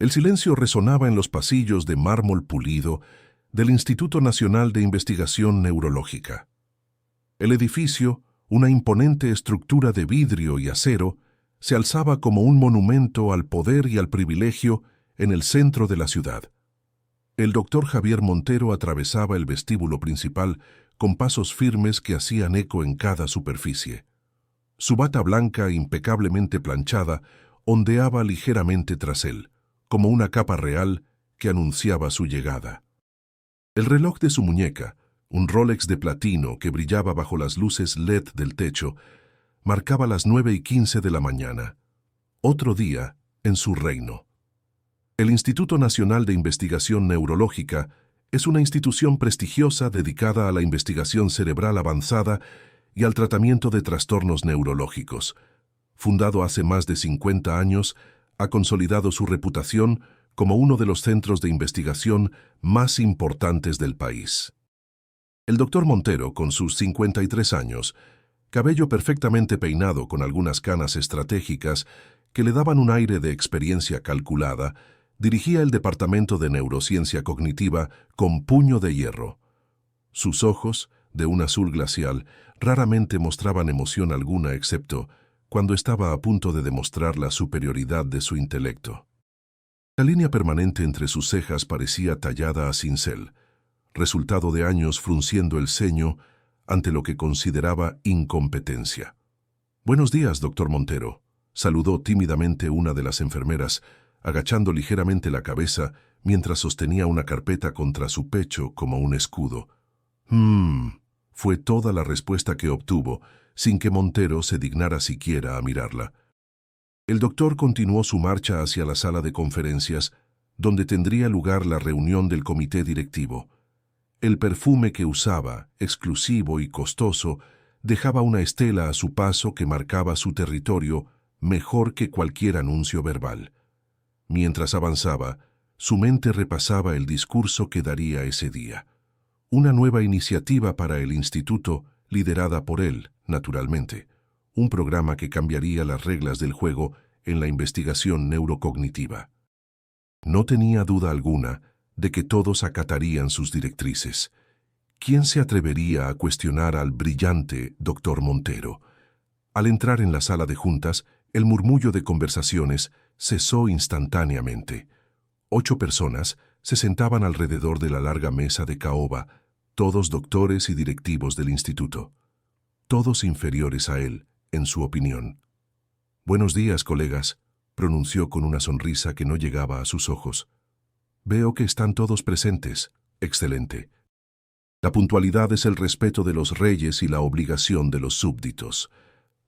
El silencio resonaba en los pasillos de mármol pulido del Instituto Nacional de Investigación Neurológica. El edificio, una imponente estructura de vidrio y acero, se alzaba como un monumento al poder y al privilegio en el centro de la ciudad. El doctor Javier Montero atravesaba el vestíbulo principal con pasos firmes que hacían eco en cada superficie. Su bata blanca, impecablemente planchada, ondeaba ligeramente tras él, como una capa real que anunciaba su llegada. El reloj de su muñeca, un Rolex de platino que brillaba bajo las luces LED del techo, marcaba las 9:15 de la mañana. Otro día en su reino. El Instituto Nacional de Investigación Neurológica es una institución prestigiosa dedicada a la investigación cerebral avanzada y al tratamiento de trastornos neurológicos. Fundado hace más de 50 años, ha consolidado su reputación como uno de los centros de investigación más importantes del país. El doctor Montero, con sus 53 años, cabello perfectamente peinado con algunas canas estratégicas que le daban un aire de experiencia calculada, dirigía el Departamento de Neurociencia Cognitiva con puño de hierro. Sus ojos, de un azul glacial, raramente mostraban emoción alguna excepto cuando estaba a punto de demostrar la superioridad de su intelecto. La línea permanente entre sus cejas parecía tallada a cincel, resultado de años frunciendo el ceño ante lo que consideraba incompetencia. «Buenos días, doctor Montero», saludó tímidamente una de las enfermeras, agachando ligeramente la cabeza mientras sostenía una carpeta contra su pecho como un escudo. Fue toda la respuesta que obtuvo, sin que Montero se dignara siquiera a mirarla. El doctor continuó su marcha hacia la sala de conferencias, donde tendría lugar la reunión del comité directivo. El perfume que usaba, exclusivo y costoso, dejaba una estela a su paso que marcaba su territorio mejor que cualquier anuncio verbal. Mientras avanzaba, su mente repasaba el discurso que daría ese día. Una nueva iniciativa para el instituto, liderada por él, naturalmente. Un programa que cambiaría las reglas del juego en la investigación neurocognitiva. No tenía duda alguna de que todos acatarían sus directrices. ¿Quién se atrevería a cuestionar al brillante doctor Montero? Al entrar en la sala de juntas, el murmullo de conversaciones cesó instantáneamente. 8 personas se sentaban alrededor de la larga mesa de caoba, todos doctores y directivos del instituto. Todos inferiores a él, en su opinión. «Buenos días, colegas», pronunció con una sonrisa que no llegaba a sus ojos. «Veo que están todos presentes. Excelente. La puntualidad es el respeto de los reyes y la obligación de los súbditos».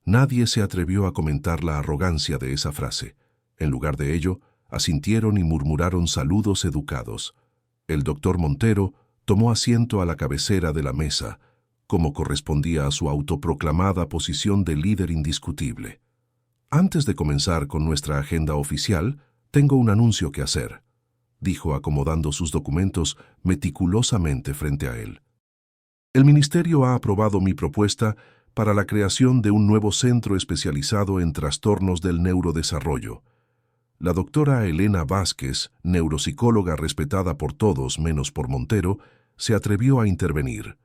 Nadie se atrevió a comentar la arrogancia de esa frase. En lugar de ello, asintieron y murmuraron saludos educados. El doctor Montero tomó asiento a la cabecera de la mesa, como correspondía a su autoproclamada posición de líder indiscutible. «Antes de comenzar con nuestra agenda oficial, tengo un anuncio que hacer», dijo acomodando sus documentos meticulosamente frente a él. «El Ministerio ha aprobado mi propuesta para la creación de un nuevo centro especializado en trastornos del neurodesarrollo. La doctora Elena Vázquez, neuropsicóloga respetada por todos menos por Montero, se atrevió a intervenir.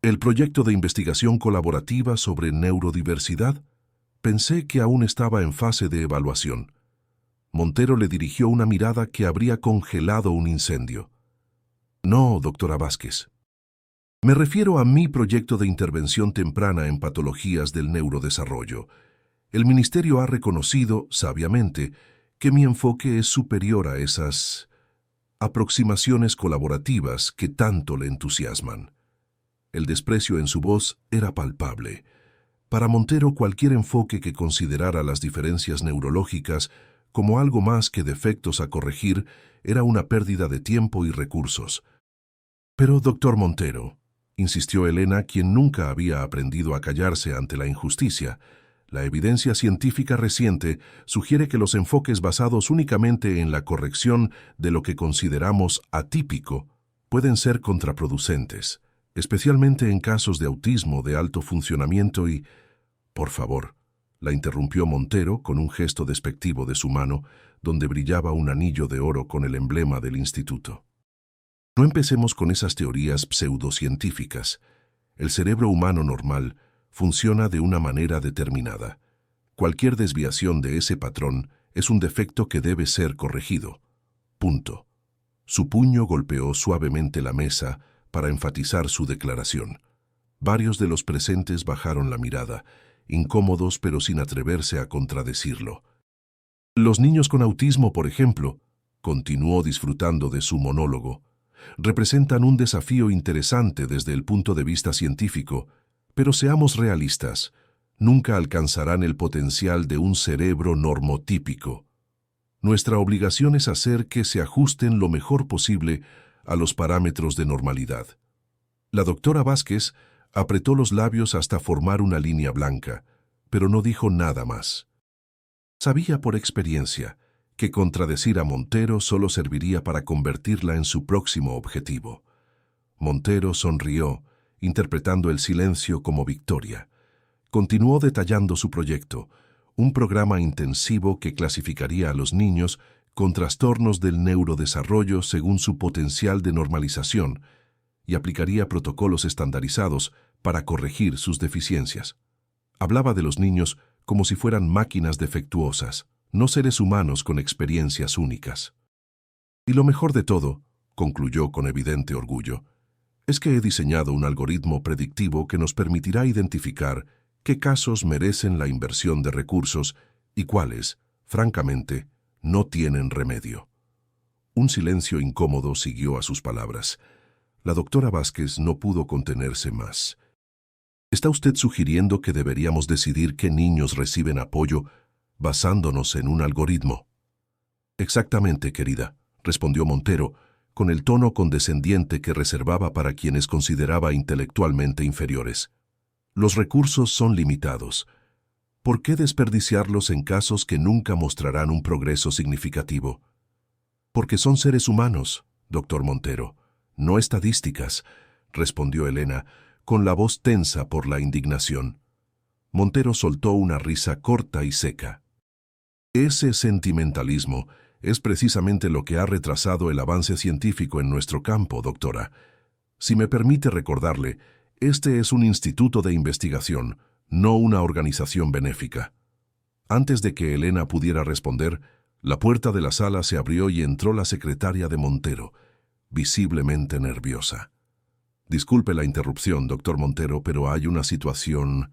¿El proyecto de investigación colaborativa sobre neurodiversidad? Pensé que aún estaba en fase de evaluación». Montero le dirigió una mirada que habría congelado un incendio. «No, doctora Vázquez. Me refiero a mi proyecto de intervención temprana en patologías del neurodesarrollo. El Ministerio ha reconocido, sabiamente, que mi enfoque es superior a esas aproximaciones colaborativas que tanto le entusiasman». El desprecio en su voz era palpable. Para Montero, cualquier enfoque que considerara las diferencias neurológicas como algo más que defectos a corregir era una pérdida de tiempo y recursos. «Pero, doctor Montero», insistió Elena, quien nunca había aprendido a callarse ante la injusticia, «la evidencia científica reciente sugiere que los enfoques basados únicamente en la corrección de lo que consideramos atípico pueden ser contraproducentes, especialmente en casos de autismo de alto funcionamiento y...» «Por favor», la interrumpió Montero con un gesto despectivo de su mano, donde brillaba un anillo de oro con el emblema del instituto. No empecemos con esas teorías pseudocientíficas. El cerebro humano normal funciona de una manera determinada. Cualquier desviación de ese patrón es un defecto que debe ser corregido. Punto. Su puño golpeó suavemente la mesa para enfatizar su declaración. Varios de los presentes bajaron la mirada, incómodos pero sin atreverse a contradecirlo. Los niños con autismo, por ejemplo, continuó disfrutando de su monólogo, representan un desafío interesante desde el punto de vista científico, pero seamos realistas, nunca alcanzarán el potencial de un cerebro normotípico. Nuestra obligación es hacer que se ajusten lo mejor posible a los parámetros de normalidad. La doctora Vázquez apretó los labios hasta formar una línea blanca, pero no dijo nada más. Sabía por experiencia que contradecir a Montero solo serviría para convertirla en su próximo objetivo. Montero sonrió, interpretando el silencio como victoria. Continuó detallando su proyecto, un programa intensivo que clasificaría a los niños con trastornos del neurodesarrollo según su potencial de normalización y aplicaría protocolos estandarizados para corregir sus deficiencias. Hablaba de los niños como si fueran máquinas defectuosas, no seres humanos con experiencias únicas. Y lo mejor de todo, concluyó con evidente orgullo, es que he diseñado un algoritmo predictivo que nos permitirá identificar qué casos merecen la inversión de recursos y cuáles, francamente, no tienen remedio. Un silencio incómodo siguió a sus palabras. La doctora Vázquez no pudo contenerse más. ¿Está usted sugiriendo que deberíamos decidir qué niños reciben apoyo basándonos en un algoritmo? Exactamente, querida, respondió Montero, con el tono condescendiente que reservaba para quienes consideraba intelectualmente inferiores. Los recursos son limitados. ¿Por qué desperdiciarlos en casos que nunca mostrarán un progreso significativo? Porque son seres humanos, doctor Montero, no estadísticas, respondió Elena, con la voz tensa por la indignación. Montero soltó una risa corta y seca. Ese sentimentalismo es precisamente lo que ha retrasado el avance científico en nuestro campo, doctora. Si me permite recordarle, este es un instituto de investigación, no una organización benéfica. Antes de que Elena pudiera responder, la puerta de la sala se abrió y entró la secretaria de Montero, visiblemente nerviosa. Disculpe la interrupción, doctor Montero, pero hay una situación.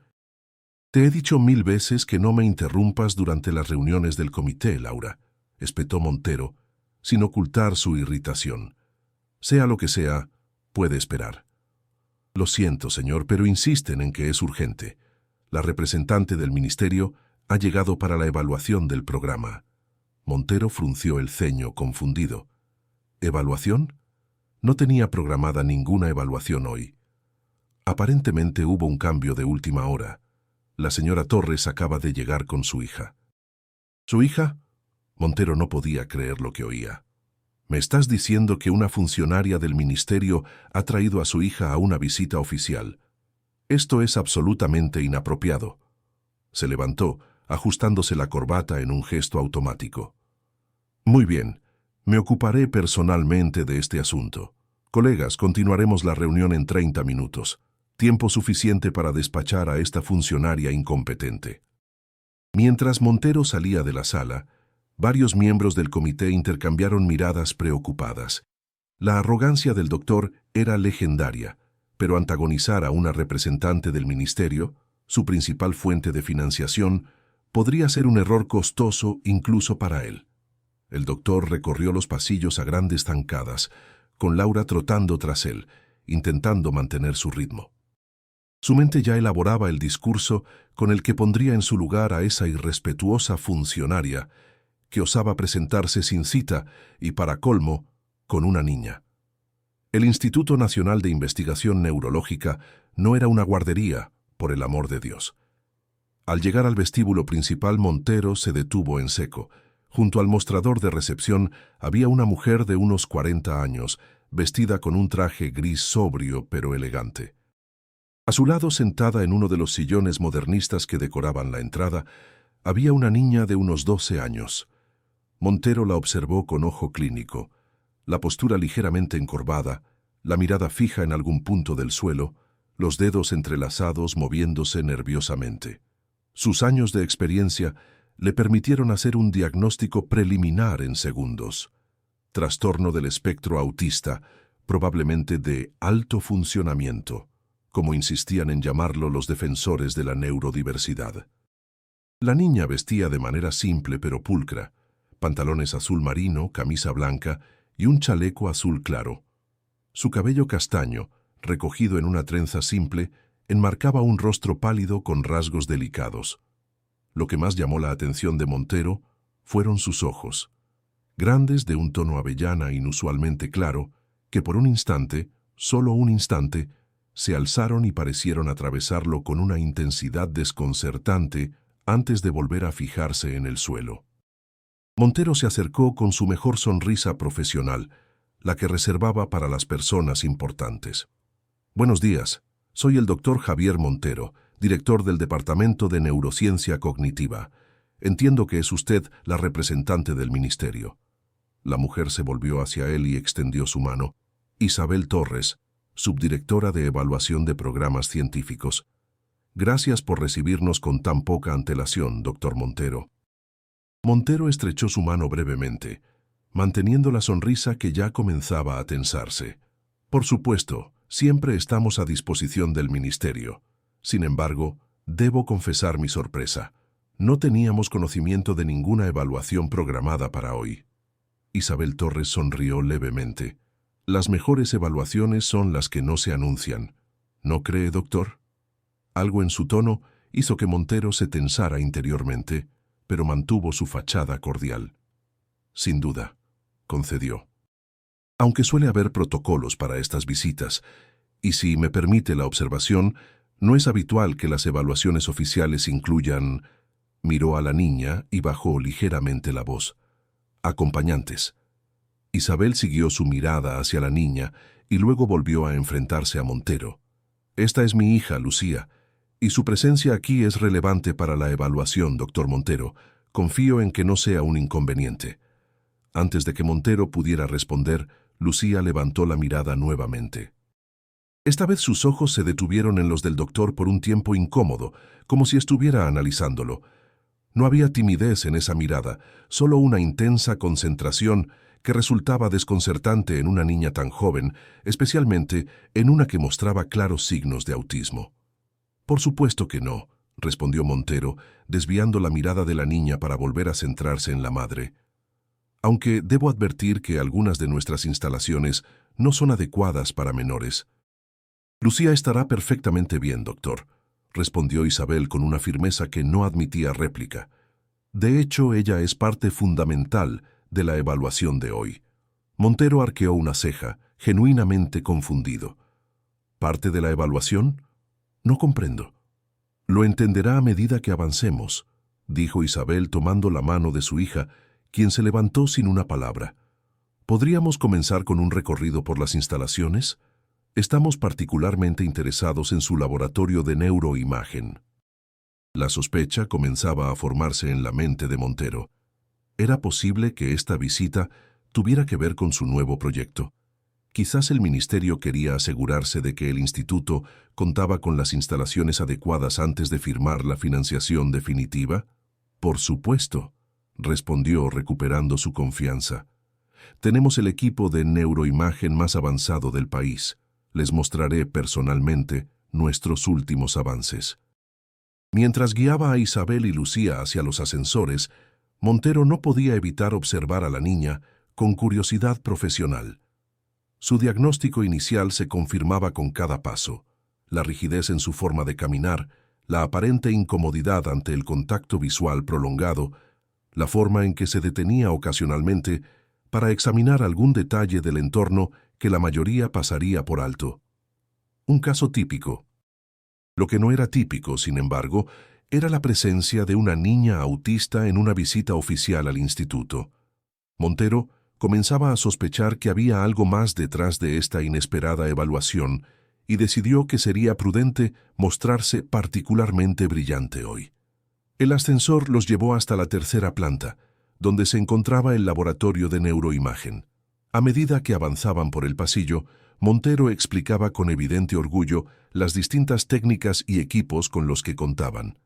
Te he dicho 1000 veces que no me interrumpas durante las reuniones del comité, Laura, espetó Montero, sin ocultar su irritación. Sea lo que sea, puede esperar. Lo siento, señor, pero insisten en que es urgente. La representante del ministerio ha llegado para la evaluación del programa. Montero frunció el ceño, confundido. ¿Evaluación? No tenía programada ninguna evaluación hoy. Aparentemente hubo un cambio de última hora. La señora Torres acaba de llegar con su hija. ¿Su hija? Montero no podía creer lo que oía. ¿Me estás diciendo que una funcionaria del ministerio ha traído a su hija a una visita oficial? Esto es absolutamente inapropiado. Se levantó, ajustándose la corbata en un gesto automático. Muy bien, me ocuparé personalmente de este asunto. Colegas, continuaremos la reunión en 30 minutos. Tiempo suficiente para despachar a esta funcionaria incompetente. Mientras Montero salía de la sala, varios miembros del comité intercambiaron miradas preocupadas. La arrogancia del doctor era legendaria, pero antagonizar a una representante del ministerio, su principal fuente de financiación, podría ser un error costoso incluso para él. El doctor recorrió los pasillos a grandes zancadas, con Laura trotando tras él, intentando mantener su ritmo. Su mente ya elaboraba el discurso con el que pondría en su lugar a esa irrespetuosa funcionaria que osaba presentarse sin cita y, para colmo, con una niña. El Instituto Nacional de Investigación Neurológica no era una guardería, por el amor de Dios. Al llegar al vestíbulo principal, Montero se detuvo en seco. Junto al mostrador de recepción había una mujer de unos 40 años, vestida con un traje gris sobrio pero elegante. A su lado, sentada en uno de los sillones modernistas que decoraban la entrada, había una niña de unos 12 años. Montero la observó con ojo clínico, la postura ligeramente encorvada, la mirada fija en algún punto del suelo, los dedos entrelazados moviéndose nerviosamente. Sus años de experiencia le permitieron hacer un diagnóstico preliminar en segundos. Trastorno del espectro autista, probablemente de alto funcionamiento, como insistían en llamarlo los defensores de la neurodiversidad. La niña vestía de manera simple pero pulcra, pantalones azul marino, camisa blanca y un chaleco azul claro. Su cabello castaño, recogido en una trenza simple, enmarcaba un rostro pálido con rasgos delicados. Lo que más llamó la atención de Montero fueron sus ojos, grandes de un tono avellana inusualmente claro, que por un instante, solo un instante, se alzaron y parecieron atravesarlo con una intensidad desconcertante antes de volver a fijarse en el suelo. Montero se acercó con su mejor sonrisa profesional, la que reservaba para las personas importantes. Buenos días, soy el doctor Javier Montero, director del Departamento de Neurociencia Cognitiva. Entiendo que es usted la representante del ministerio. La mujer se volvió hacia él y extendió su mano. Isabel Torres, subdirectora de Evaluación de Programas Científicos. Gracias por recibirnos con tan poca antelación, doctor Montero. Montero estrechó su mano brevemente, manteniendo la sonrisa que ya comenzaba a tensarse. Por supuesto, siempre estamos a disposición del ministerio. Sin embargo, debo confesar mi sorpresa. No teníamos conocimiento de ninguna evaluación programada para hoy. Isabel Torres sonrió levemente. Las mejores evaluaciones son las que no se anuncian. ¿No cree, doctor? Algo en su tono hizo que Montero se tensara interiormente, pero mantuvo su fachada cordial. Sin duda, concedió. Aunque suele haber protocolos para estas visitas, y si me permite la observación, no es habitual que las evaluaciones oficiales incluyan... Miró a la niña y bajó ligeramente la voz. Acompañantes. Isabel siguió su mirada hacia la niña y luego volvió a enfrentarse a Montero. Esta es mi hija, Lucía, y su presencia aquí es relevante para la evaluación, doctor Montero. Confío en que no sea un inconveniente. Antes de que Montero pudiera responder, Lucía levantó la mirada nuevamente. Esta vez sus ojos se detuvieron en los del doctor por un tiempo incómodo, como si estuviera analizándolo. No había timidez en esa mirada, solo una intensa concentración que resultaba desconcertante en una niña tan joven, especialmente en una que mostraba claros signos de autismo. Por supuesto que no, respondió Montero, desviando la mirada de la niña para volver a centrarse en la madre. Aunque debo advertir que algunas de nuestras instalaciones no son adecuadas para menores. Lucía estará perfectamente bien, doctor, respondió Isabel con una firmeza que no admitía réplica. De hecho, ella es parte fundamental de la evaluación de hoy. Montero arqueó una ceja, genuinamente confundido. ¿Parte de la evaluación? No comprendo. Lo entenderá a medida que avancemos, dijo Isabel tomando la mano de su hija, quien se levantó sin una palabra. ¿Podríamos comenzar con un recorrido por las instalaciones? Estamos particularmente interesados en su laboratorio de neuroimagen. La sospecha comenzaba a formarse en la mente de Montero. ¿Era posible que esta visita tuviera que ver con su nuevo proyecto? Quizás el ministerio quería asegurarse de que el instituto contaba con las instalaciones adecuadas antes de firmar la financiación definitiva. Por supuesto, respondió recuperando su confianza. Tenemos el equipo de neuroimagen más avanzado del país. Les mostraré personalmente nuestros últimos avances. Mientras guiaba a Isabel y Lucía hacia los ascensores, Montero no podía evitar observar a la niña con curiosidad profesional. Su diagnóstico inicial se confirmaba con cada paso: la rigidez en su forma de caminar, la aparente incomodidad ante el contacto visual prolongado, la forma en que se detenía ocasionalmente para examinar algún detalle del entorno que la mayoría pasaría por alto. Un caso típico. Lo que no era típico, sin embargo, era la presencia de una niña autista en una visita oficial al instituto. Montero comenzaba a sospechar que había algo más detrás de esta inesperada evaluación y decidió que sería prudente mostrarse particularmente brillante hoy. El ascensor los llevó hasta la tercera planta, donde se encontraba el laboratorio de neuroimagen. A medida que avanzaban por el pasillo, Montero explicaba con evidente orgullo las distintas técnicas y equipos con los que contaban.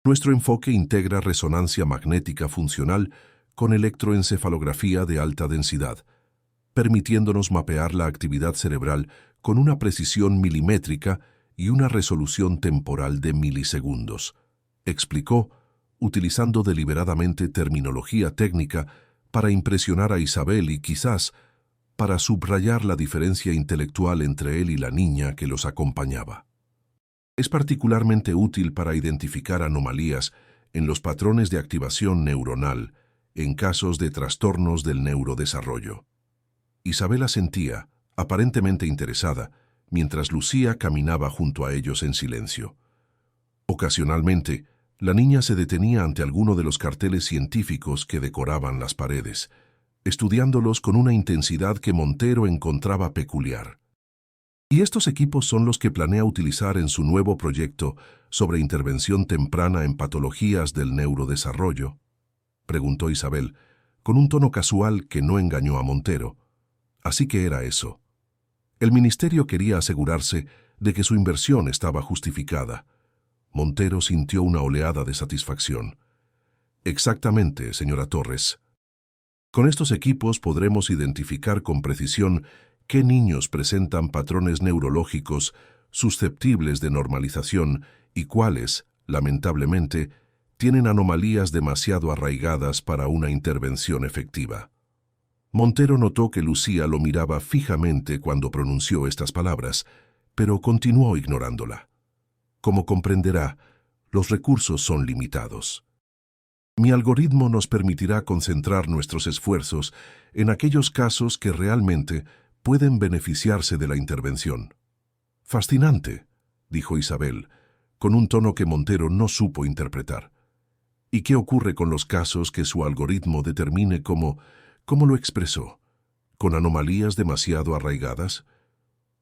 Nuestro enfoque integra resonancia magnética funcional con electroencefalografía de alta densidad, permitiéndonos mapear la actividad cerebral con una precisión milimétrica y una resolución temporal de milisegundos, explicó, utilizando deliberadamente terminología técnica para impresionar a Isabel y quizás para subrayar la diferencia intelectual entre él y la niña que los acompañaba. Es particularmente útil para identificar anomalías en los patrones de activación neuronal en casos de trastornos del neurodesarrollo. Isabel asentía, aparentemente interesada, mientras Lucía caminaba junto a ellos en silencio. Ocasionalmente, la niña se detenía ante alguno de los carteles científicos que decoraban las paredes, estudiándolos con una intensidad que Montero encontraba peculiar. ¿Y estos equipos son los que planea utilizar en su nuevo proyecto sobre intervención temprana en patologías del neurodesarrollo?, preguntó Isabel, con un tono casual que no engañó a Montero. Así que era eso. El ministerio quería asegurarse de que su inversión estaba justificada. Montero sintió una oleada de satisfacción. Exactamente, señora Torres. Con estos equipos podremos identificar con precisión qué niños presentan patrones neurológicos susceptibles de normalización y cuáles, lamentablemente, tienen anomalías demasiado arraigadas para una intervención efectiva. Montero notó que Lucía lo miraba fijamente cuando pronunció estas palabras, pero continuó ignorándola. Como comprenderá, los recursos son limitados. Mi algoritmo nos permitirá concentrar nuestros esfuerzos en aquellos casos que realmente pueden beneficiarse de la intervención. Fascinante, dijo Isabel, con un tono que Montero no supo interpretar. ¿Y qué ocurre con los casos que su algoritmo determine como, ¿cómo lo expresó? ¿Con anomalías demasiado arraigadas?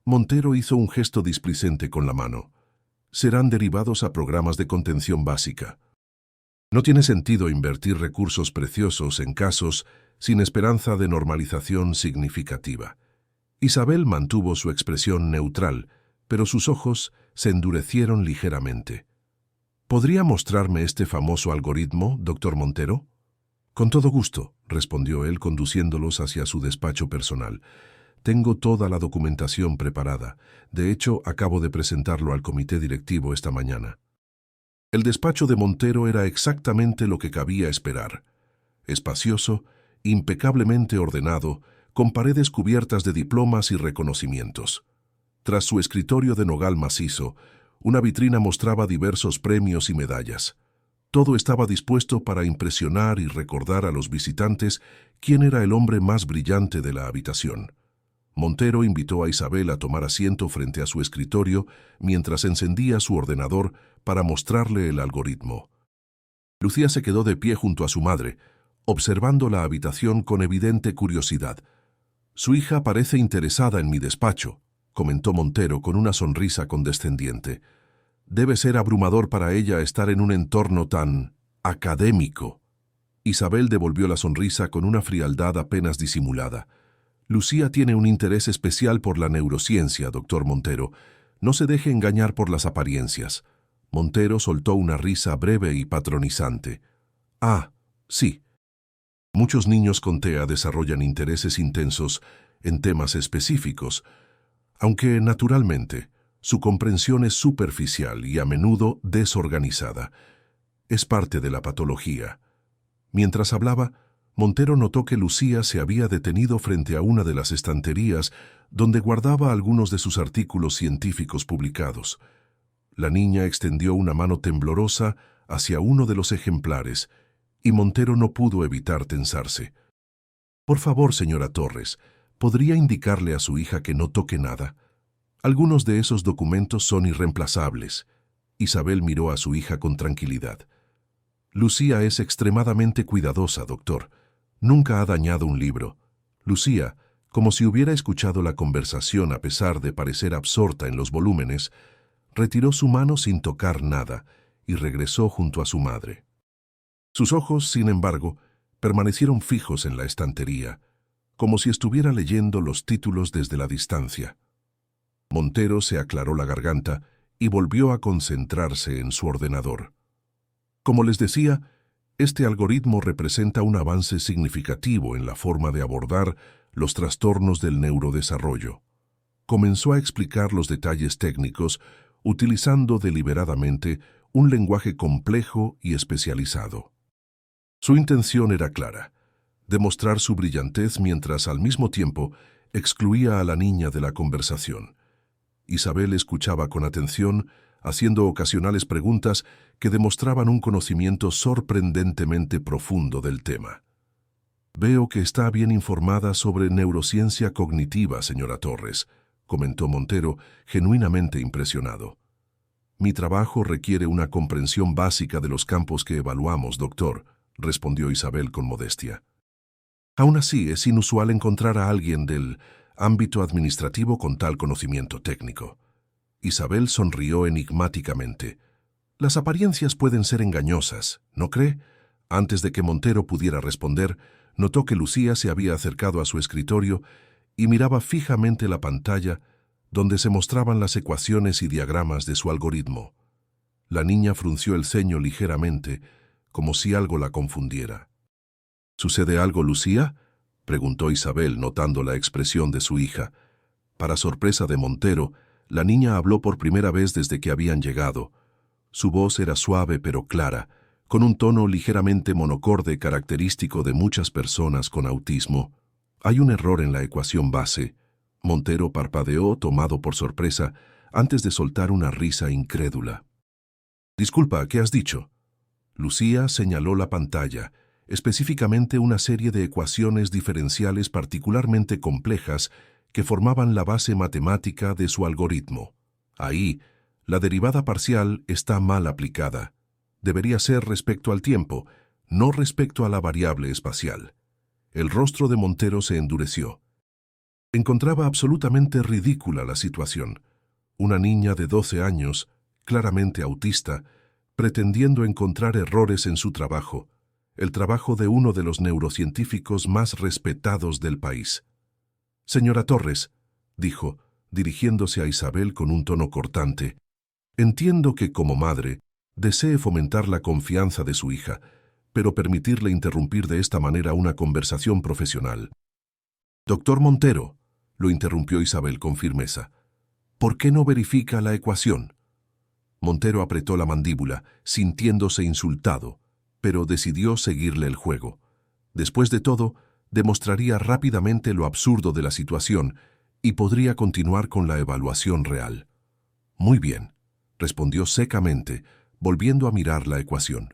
Montero hizo un gesto displicente con la mano. Serán derivados a programas de contención básica. No tiene sentido invertir recursos preciosos en casos sin esperanza de normalización significativa. Isabel mantuvo su expresión neutral, pero sus ojos se endurecieron ligeramente. ¿Podría mostrarme este famoso algoritmo, doctor Montero? Con todo gusto, respondió él conduciéndolos hacia su despacho personal. Tengo toda la documentación preparada. De hecho, acabo de presentarlo al comité directivo esta mañana. El despacho de Montero era exactamente lo que cabía esperar. Espacioso, impecablemente ordenado, con paredes cubiertas de diplomas y reconocimientos. Tras su escritorio de nogal macizo, una vitrina mostraba diversos premios y medallas. Todo estaba dispuesto para impresionar y recordar a los visitantes quién era el hombre más brillante de la habitación. Montero invitó a Isabel a tomar asiento frente a su escritorio mientras encendía su ordenador para mostrarle el algoritmo. Lucía se quedó de pie junto a su madre, observando la habitación con evidente curiosidad. «Su hija parece interesada en mi despacho», comentó Montero con una sonrisa condescendiente. «Debe ser abrumador para ella estar en un entorno tan académico». Isabel devolvió la sonrisa con una frialdad apenas disimulada. «Lucía tiene un interés especial por la neurociencia, doctor Montero. No se deje engañar por las apariencias». Montero soltó una risa breve y patronizante. «Ah, sí. Muchos niños con TEA desarrollan intereses intensos en temas específicos, aunque, naturalmente, su comprensión es superficial y a menudo desorganizada. Es parte de la patología». Mientras hablaba, Montero notó que Lucía se había detenido frente a una de las estanterías donde guardaba algunos de sus artículos científicos publicados. La niña extendió una mano temblorosa hacia uno de los ejemplares, y Montero no pudo evitar tensarse. «Por favor, señora Torres, ¿podría indicarle a su hija que no toque nada? Algunos de esos documentos son irreemplazables». Isabel miró a su hija con tranquilidad. «Lucía es extremadamente cuidadosa, doctor. Nunca ha dañado un libro». Lucía, como si hubiera escuchado la conversación a pesar de parecer absorta en los volúmenes, retiró su mano sin tocar nada y regresó junto a su madre. Sus ojos, sin embargo, permanecieron fijos en la estantería, como si estuviera leyendo los títulos desde la distancia. Montero se aclaró la garganta y volvió a concentrarse en su ordenador. Como les decía, este algoritmo representa un avance significativo en la forma de abordar los trastornos del neurodesarrollo. Comenzó a explicar los detalles técnicos utilizando deliberadamente un lenguaje complejo y especializado. Su intención era clara: demostrar su brillantez mientras al mismo tiempo excluía a la niña de la conversación. Isabel escuchaba con atención, haciendo ocasionales preguntas que demostraban un conocimiento sorprendentemente profundo del tema. «Veo que está bien informada sobre neurociencia cognitiva, señora Torres», comentó Montero, genuinamente impresionado. «Mi trabajo requiere una comprensión básica de los campos que evaluamos, doctor», respondió Isabel con modestia. «Aún así, es inusual encontrar a alguien del ámbito administrativo con tal conocimiento técnico». Isabel sonrió enigmáticamente. «Las apariencias pueden ser engañosas, ¿no cree?». Antes de que Montero pudiera responder, notó que Lucía se había acercado a su escritorio y miraba fijamente la pantalla donde se mostraban las ecuaciones y diagramas de su algoritmo. La niña frunció el ceño ligeramente, como si algo la confundiera. «¿Sucede algo, Lucía?», preguntó Isabel, notando la expresión de su hija. Para sorpresa de Montero, la niña habló por primera vez desde que habían llegado. Su voz era suave pero clara, con un tono ligeramente monocorde característico de muchas personas con autismo. «Hay un error en la ecuación base». Montero parpadeó, tomado por sorpresa, antes de soltar una risa incrédula. «Disculpa, ¿qué has dicho?». Lucía señaló la pantalla, específicamente una serie de ecuaciones diferenciales particularmente complejas que formaban la base matemática de su algoritmo. Ahí, la derivada parcial está mal aplicada. Debería ser respecto al tiempo, no respecto a la variable espacial. El rostro de Montero se endureció. Encontraba absolutamente ridícula la situación. Una niña de 12 años, claramente autista, pretendiendo encontrar errores en su trabajo, el trabajo de uno de los neurocientíficos más respetados del país. «Señora Torres», dijo, dirigiéndose a Isabel con un tono cortante, «entiendo que como madre desee fomentar la confianza de su hija, pero permitirle interrumpir de esta manera una conversación profesional». «Doctor Montero», lo interrumpió Isabel con firmeza, «¿por qué no verifica la ecuación?». Montero apretó la mandíbula, sintiéndose insultado, pero decidió seguirle el juego. Después de todo, demostraría rápidamente lo absurdo de la situación y podría continuar con la evaluación real. «Muy bien», respondió secamente, volviendo a mirar la ecuación.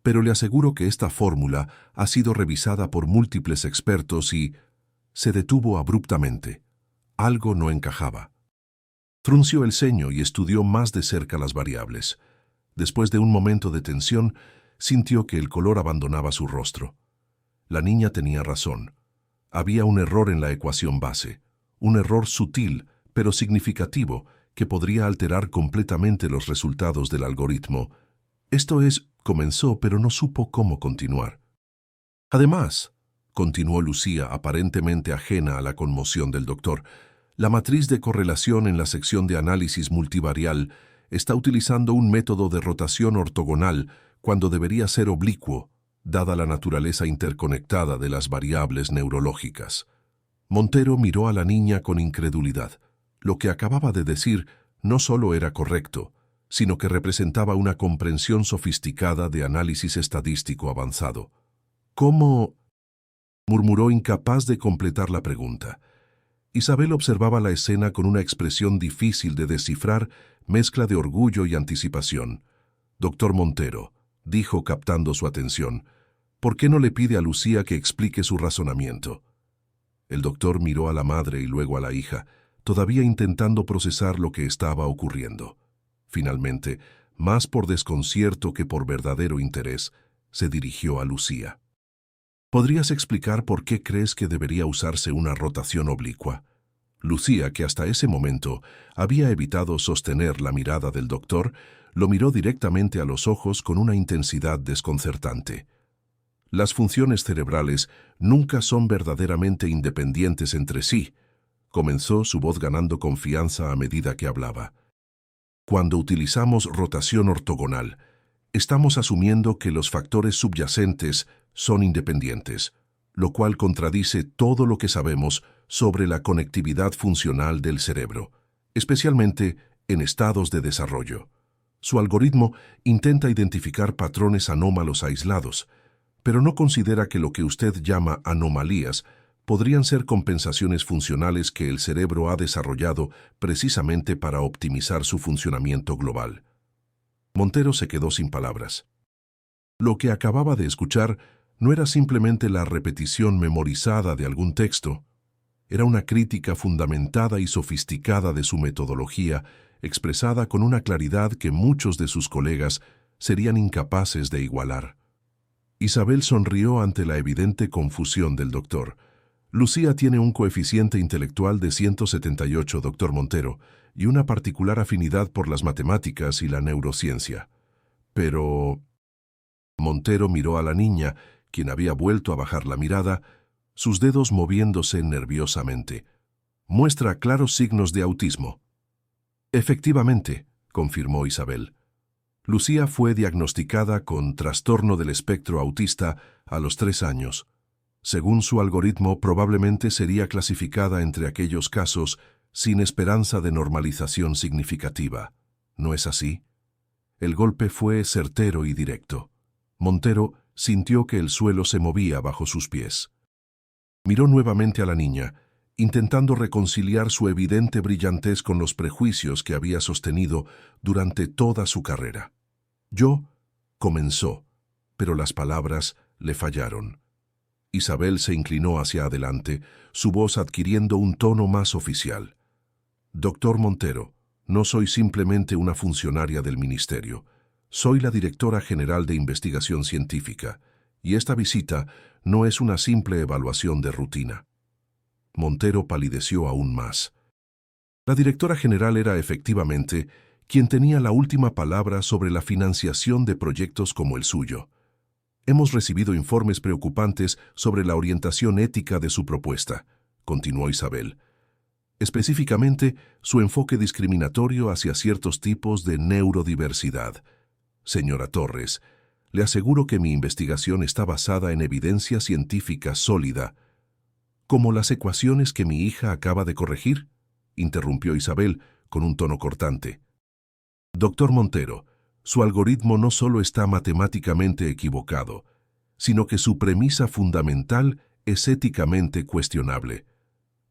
«Pero le aseguro que esta fórmula ha sido revisada por múltiples expertos y…». Se detuvo abruptamente. Algo no encajaba. Frunció el ceño y estudió más de cerca las variables. Después de un momento de tensión, sintió que el color abandonaba su rostro. La niña tenía razón. Había un error en la ecuación base, un error sutil, pero significativo, que podría alterar completamente los resultados del algoritmo. «Esto es», comenzó, pero no supo cómo continuar. «Además», continuó Lucía, aparentemente ajena a la conmoción del doctor, «la matriz de correlación en la sección de análisis multivarial está utilizando un método de rotación ortogonal cuando debería ser oblicuo, dada la naturaleza interconectada de las variables neurológicas». Montero miró a la niña con incredulidad. Lo que acababa de decir no solo era correcto, sino que representaba una comprensión sofisticada de análisis estadístico avanzado. «¿Cómo?», murmuró, incapaz de completar la pregunta. Isabel observaba la escena con una expresión difícil de descifrar, mezcla de orgullo y anticipación. «Doctor Montero», dijo captando su atención, «¿por qué no le pide a Lucía que explique su razonamiento?». El doctor miró a la madre y luego a la hija, todavía intentando procesar lo que estaba ocurriendo. Finalmente, más por desconcierto que por verdadero interés, se dirigió a Lucía. «¿Podrías explicar por qué crees que debería usarse una rotación oblicua?». Lucía, que hasta ese momento había evitado sostener la mirada del doctor, lo miró directamente a los ojos con una intensidad desconcertante. Las funciones cerebrales nunca son verdaderamente independientes entre sí, comenzó su voz ganando confianza a medida que hablaba. Cuando utilizamos rotación ortogonal, estamos asumiendo que los factores subyacentes son independientes, lo cual contradice todo lo que sabemos sobre la conectividad funcional del cerebro, especialmente en estados de desarrollo. Su algoritmo intenta identificar patrones anómalos aislados, pero no considera que lo que usted llama anomalías podrían ser compensaciones funcionales que el cerebro ha desarrollado precisamente para optimizar su funcionamiento global. Montero se quedó sin palabras. Lo que acababa de escuchar no era simplemente la repetición memorizada de algún texto, era una crítica fundamentada y sofisticada de su metodología, expresada con una claridad que muchos de sus colegas serían incapaces de igualar. Isabel sonrió ante la evidente confusión del doctor. Lucía tiene un coeficiente intelectual de 178, doctor Montero, y una particular afinidad por las matemáticas y la neurociencia. Pero... Montero miró a la niña, quien había vuelto a bajar la mirada, sus dedos moviéndose nerviosamente. Muestra claros signos de autismo. Efectivamente, confirmó Isabel. Lucía fue diagnosticada con trastorno del espectro autista a los 3 años. Según su algoritmo, probablemente sería clasificada entre aquellos casos sin esperanza de normalización significativa. ¿No es así? El golpe fue certero y directo. Montero sintió que el suelo se movía bajo sus pies. Miró nuevamente a la niña, intentando reconciliar su evidente brillantez con los prejuicios que había sostenido durante toda su carrera. Comenzó, pero las palabras le fallaron. Isabel se inclinó hacia adelante, su voz adquiriendo un tono más oficial. Doctor Montero, no soy simplemente una funcionaria del ministerio. Soy la directora general de investigación científica, y esta visita no es una simple evaluación de rutina. Montero palideció aún más. La directora general era efectivamente quien tenía la última palabra sobre la financiación de proyectos como el suyo. Hemos recibido informes preocupantes sobre la orientación ética de su propuesta, continuó Isabel. Específicamente, su enfoque discriminatorio hacia ciertos tipos de neurodiversidad. Señora Torres, le aseguro que mi investigación está basada en evidencia científica sólida. ¿Como las ecuaciones que mi hija acaba de corregir?, interrumpió Isabel con un tono cortante. Doctor Montero, su algoritmo no solo está matemáticamente equivocado, sino que su premisa fundamental es éticamente cuestionable.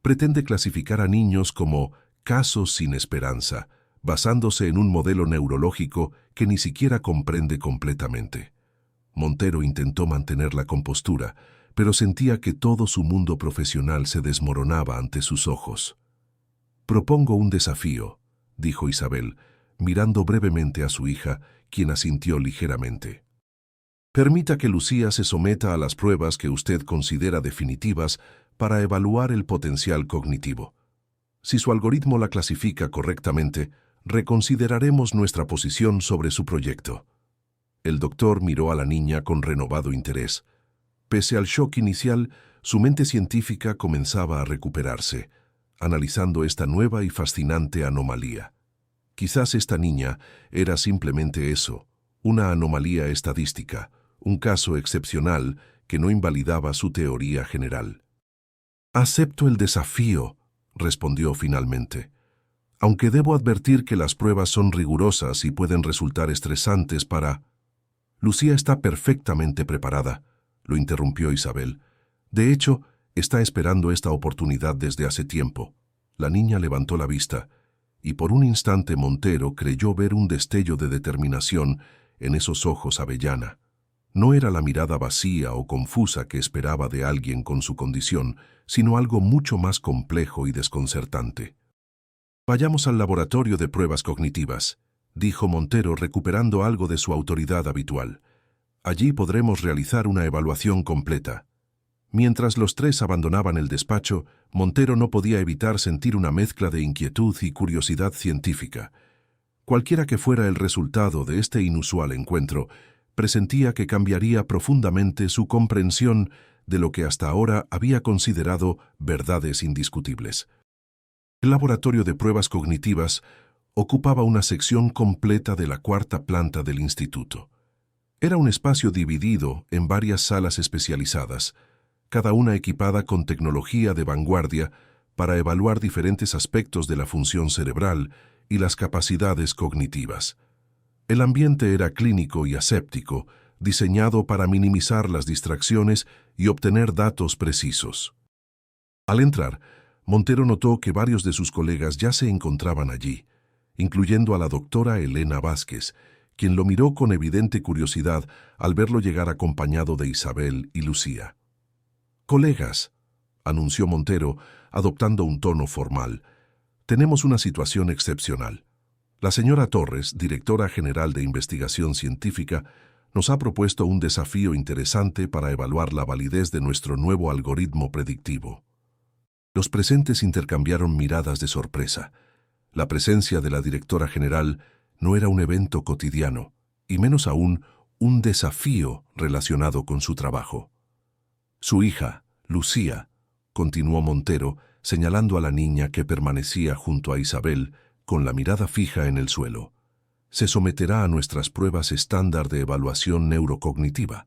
Pretende clasificar a niños como casos sin esperanza, basándose en un modelo neurológico que ni siquiera comprende completamente. Montero intentó mantener la compostura, pero sentía que todo su mundo profesional se desmoronaba ante sus ojos. Propongo un desafío, dijo Isabel, mirando brevemente a su hija, quien asintió ligeramente. Permita que Lucía se someta a las pruebas que usted considera definitivas para evaluar el potencial cognitivo. Si su algoritmo la clasifica correctamente, reconsideraremos nuestra posición sobre su proyecto. El doctor miró a la niña con renovado interés. Pese al shock inicial, su mente científica comenzaba a recuperarse, analizando esta nueva y fascinante anomalía. Quizás esta niña era simplemente eso, una anomalía estadística, un caso excepcional que no invalidaba su teoría general. «Acepto el desafío», respondió finalmente. «Aunque debo advertir que las pruebas son rigurosas y pueden resultar estresantes para...» «Lucía está perfectamente preparada», lo interrumpió Isabel. «De hecho, está esperando esta oportunidad desde hace tiempo». La niña levantó la vista, y por un instante Montero creyó ver un destello de determinación en esos ojos avellana. No era la mirada vacía o confusa que esperaba de alguien con su condición, sino algo mucho más complejo y desconcertante. «Vayamos al laboratorio de pruebas cognitivas», dijo Montero recuperando algo de su autoridad habitual. «Allí podremos realizar una evaluación completa». Mientras los tres abandonaban el despacho, Montero no podía evitar sentir una mezcla de inquietud y curiosidad científica. Cualquiera que fuera el resultado de este inusual encuentro, presentía que cambiaría profundamente su comprensión de lo que hasta ahora había considerado verdades indiscutibles. El laboratorio de pruebas cognitivas ocupaba una sección completa de la cuarta planta del instituto. Era un espacio dividido en varias salas especializadas, cada una equipada con tecnología de vanguardia para evaluar diferentes aspectos de la función cerebral y las capacidades cognitivas. El ambiente era clínico y aséptico, diseñado para minimizar las distracciones y obtener datos precisos. Al entrar, Montero notó que varios de sus colegas ya se encontraban allí, incluyendo a la doctora Elena Vázquez, quien lo miró con evidente curiosidad al verlo llegar acompañado de Isabel y Lucía. «Colegas», anunció Montero, adoptando un tono formal, «tenemos una situación excepcional. La señora Torres, directora general de Investigación Científica, nos ha propuesto un desafío interesante para evaluar la validez de nuestro nuevo algoritmo predictivo». Los presentes intercambiaron miradas de sorpresa. La presencia de la directora general no era un evento cotidiano, y menos aún un desafío relacionado con su trabajo. Su hija, Lucía, continuó Montero, señalando a la niña que permanecía junto a Isabel, con la mirada fija en el suelo, se someterá a nuestras pruebas estándar de evaluación neurocognitiva.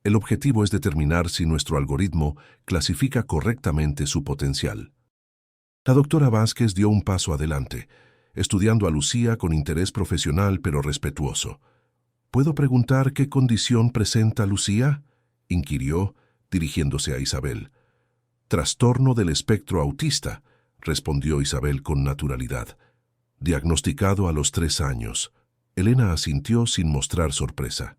El objetivo es determinar si nuestro algoritmo clasifica correctamente su potencial. La doctora Vázquez dio un paso adelante, estudiando a Lucía con interés profesional pero respetuoso. «¿Puedo preguntar qué condición presenta Lucía?», inquirió, dirigiéndose a Isabel. «Trastorno del espectro autista», respondió Isabel con naturalidad. «Diagnosticado a los 3 años». Elena asintió sin mostrar sorpresa.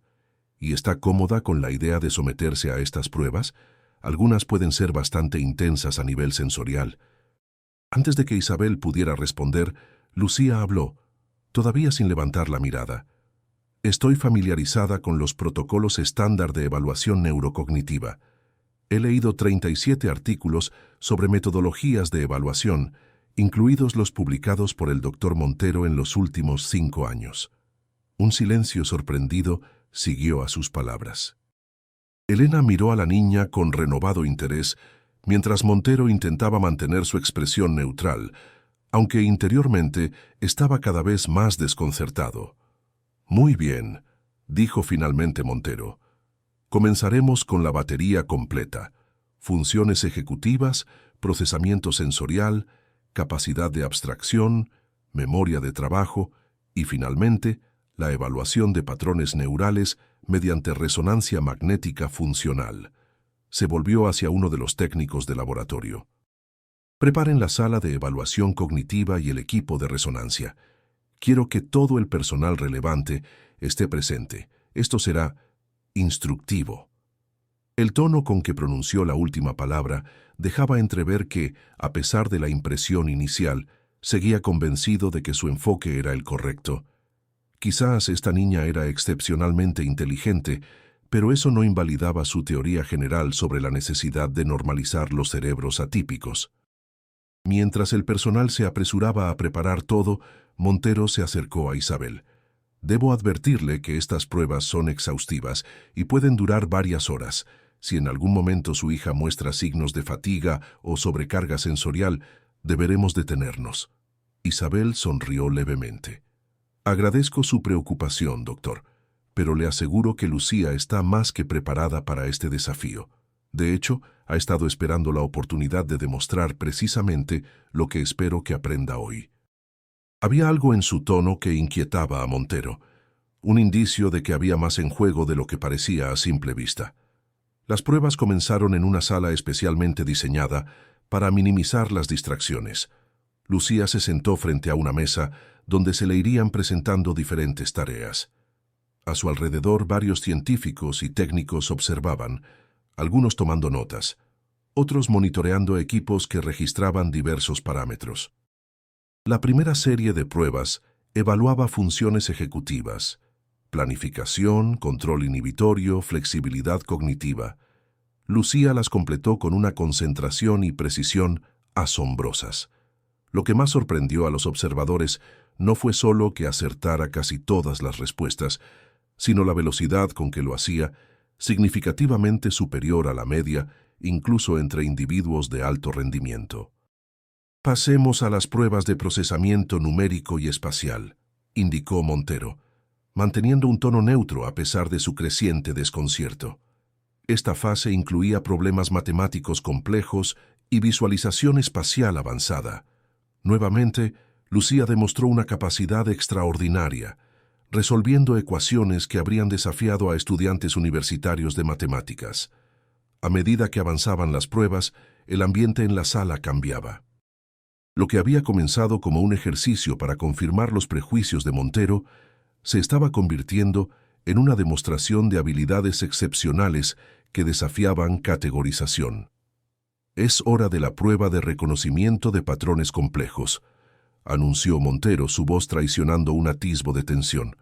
«¿Y está cómoda con la idea de someterse a estas pruebas? Algunas pueden ser bastante intensas a nivel sensorial». Antes de que Isabel pudiera responder, Lucía habló, todavía sin levantar la mirada. «Estoy familiarizada con los protocolos estándar de evaluación neurocognitiva. He leído 37 artículos sobre metodologías de evaluación, incluidos los publicados por el Dr. Montero en los últimos 5 años». Un silencio sorprendido siguió a sus palabras. Elena miró a la niña con renovado interés, mientras Montero intentaba mantener su expresión neutral, aunque interiormente estaba cada vez más desconcertado. «Muy bien», dijo finalmente Montero. «Comenzaremos con la batería completa: funciones ejecutivas, procesamiento sensorial, capacidad de abstracción, memoria de trabajo y, finalmente, la evaluación de patrones neurales mediante resonancia magnética funcional». Se volvió hacia uno de los técnicos de laboratorio. «Preparen la sala de evaluación cognitiva y el equipo de resonancia. Quiero que todo el personal relevante esté presente. Esto será instructivo». El tono con que pronunció la última palabra dejaba entrever que, a pesar de la impresión inicial, seguía convencido de que su enfoque era el correcto. Quizás esta niña era excepcionalmente inteligente, pero eso no invalidaba su teoría general sobre la necesidad de normalizar los cerebros atípicos. Mientras el personal se apresuraba a preparar todo, Montero se acercó a Isabel. «Debo advertirle que estas pruebas son exhaustivas y pueden durar varias horas. Si en algún momento su hija muestra signos de fatiga o sobrecarga sensorial, deberemos detenernos». Isabel sonrió levemente. «Agradezco su preocupación, doctor, pero le aseguro que Lucía está más que preparada para este desafío. De hecho, ha estado esperando la oportunidad de demostrar precisamente lo que espero que aprenda hoy». Había algo en su tono que inquietaba a Montero, un indicio de que había más en juego de lo que parecía a simple vista. Las pruebas comenzaron en una sala especialmente diseñada para minimizar las distracciones. Lucía se sentó frente a una mesa donde se le irían presentando diferentes tareas. A su alrededor varios científicos y técnicos observaban, algunos tomando notas, otros monitoreando equipos que registraban diversos parámetros. La primera serie de pruebas evaluaba funciones ejecutivas, planificación, control inhibitorio, flexibilidad cognitiva. Lucía las completó con una concentración y precisión asombrosas. Lo que más sorprendió a los observadores no fue solo que acertara casi todas las respuestas, sino la velocidad con que lo hacía, significativamente superior a la media, incluso entre individuos de alto rendimiento. Pasemos a las pruebas de procesamiento numérico y espacial, indicó Montero, manteniendo un tono neutro a pesar de su creciente desconcierto. Esta fase incluía problemas matemáticos complejos y visualización espacial avanzada. Nuevamente, Lucía demostró una capacidad extraordinaria, resolviendo ecuaciones que habrían desafiado a estudiantes universitarios de matemáticas. A medida que avanzaban las pruebas, el ambiente en la sala cambiaba. Lo que había comenzado como un ejercicio para confirmar los prejuicios de Montero se estaba convirtiendo en una demostración de habilidades excepcionales que desafiaban categorización. «Es hora de la prueba de reconocimiento de patrones complejos», anunció Montero, su voz traicionando un atisbo de tensión.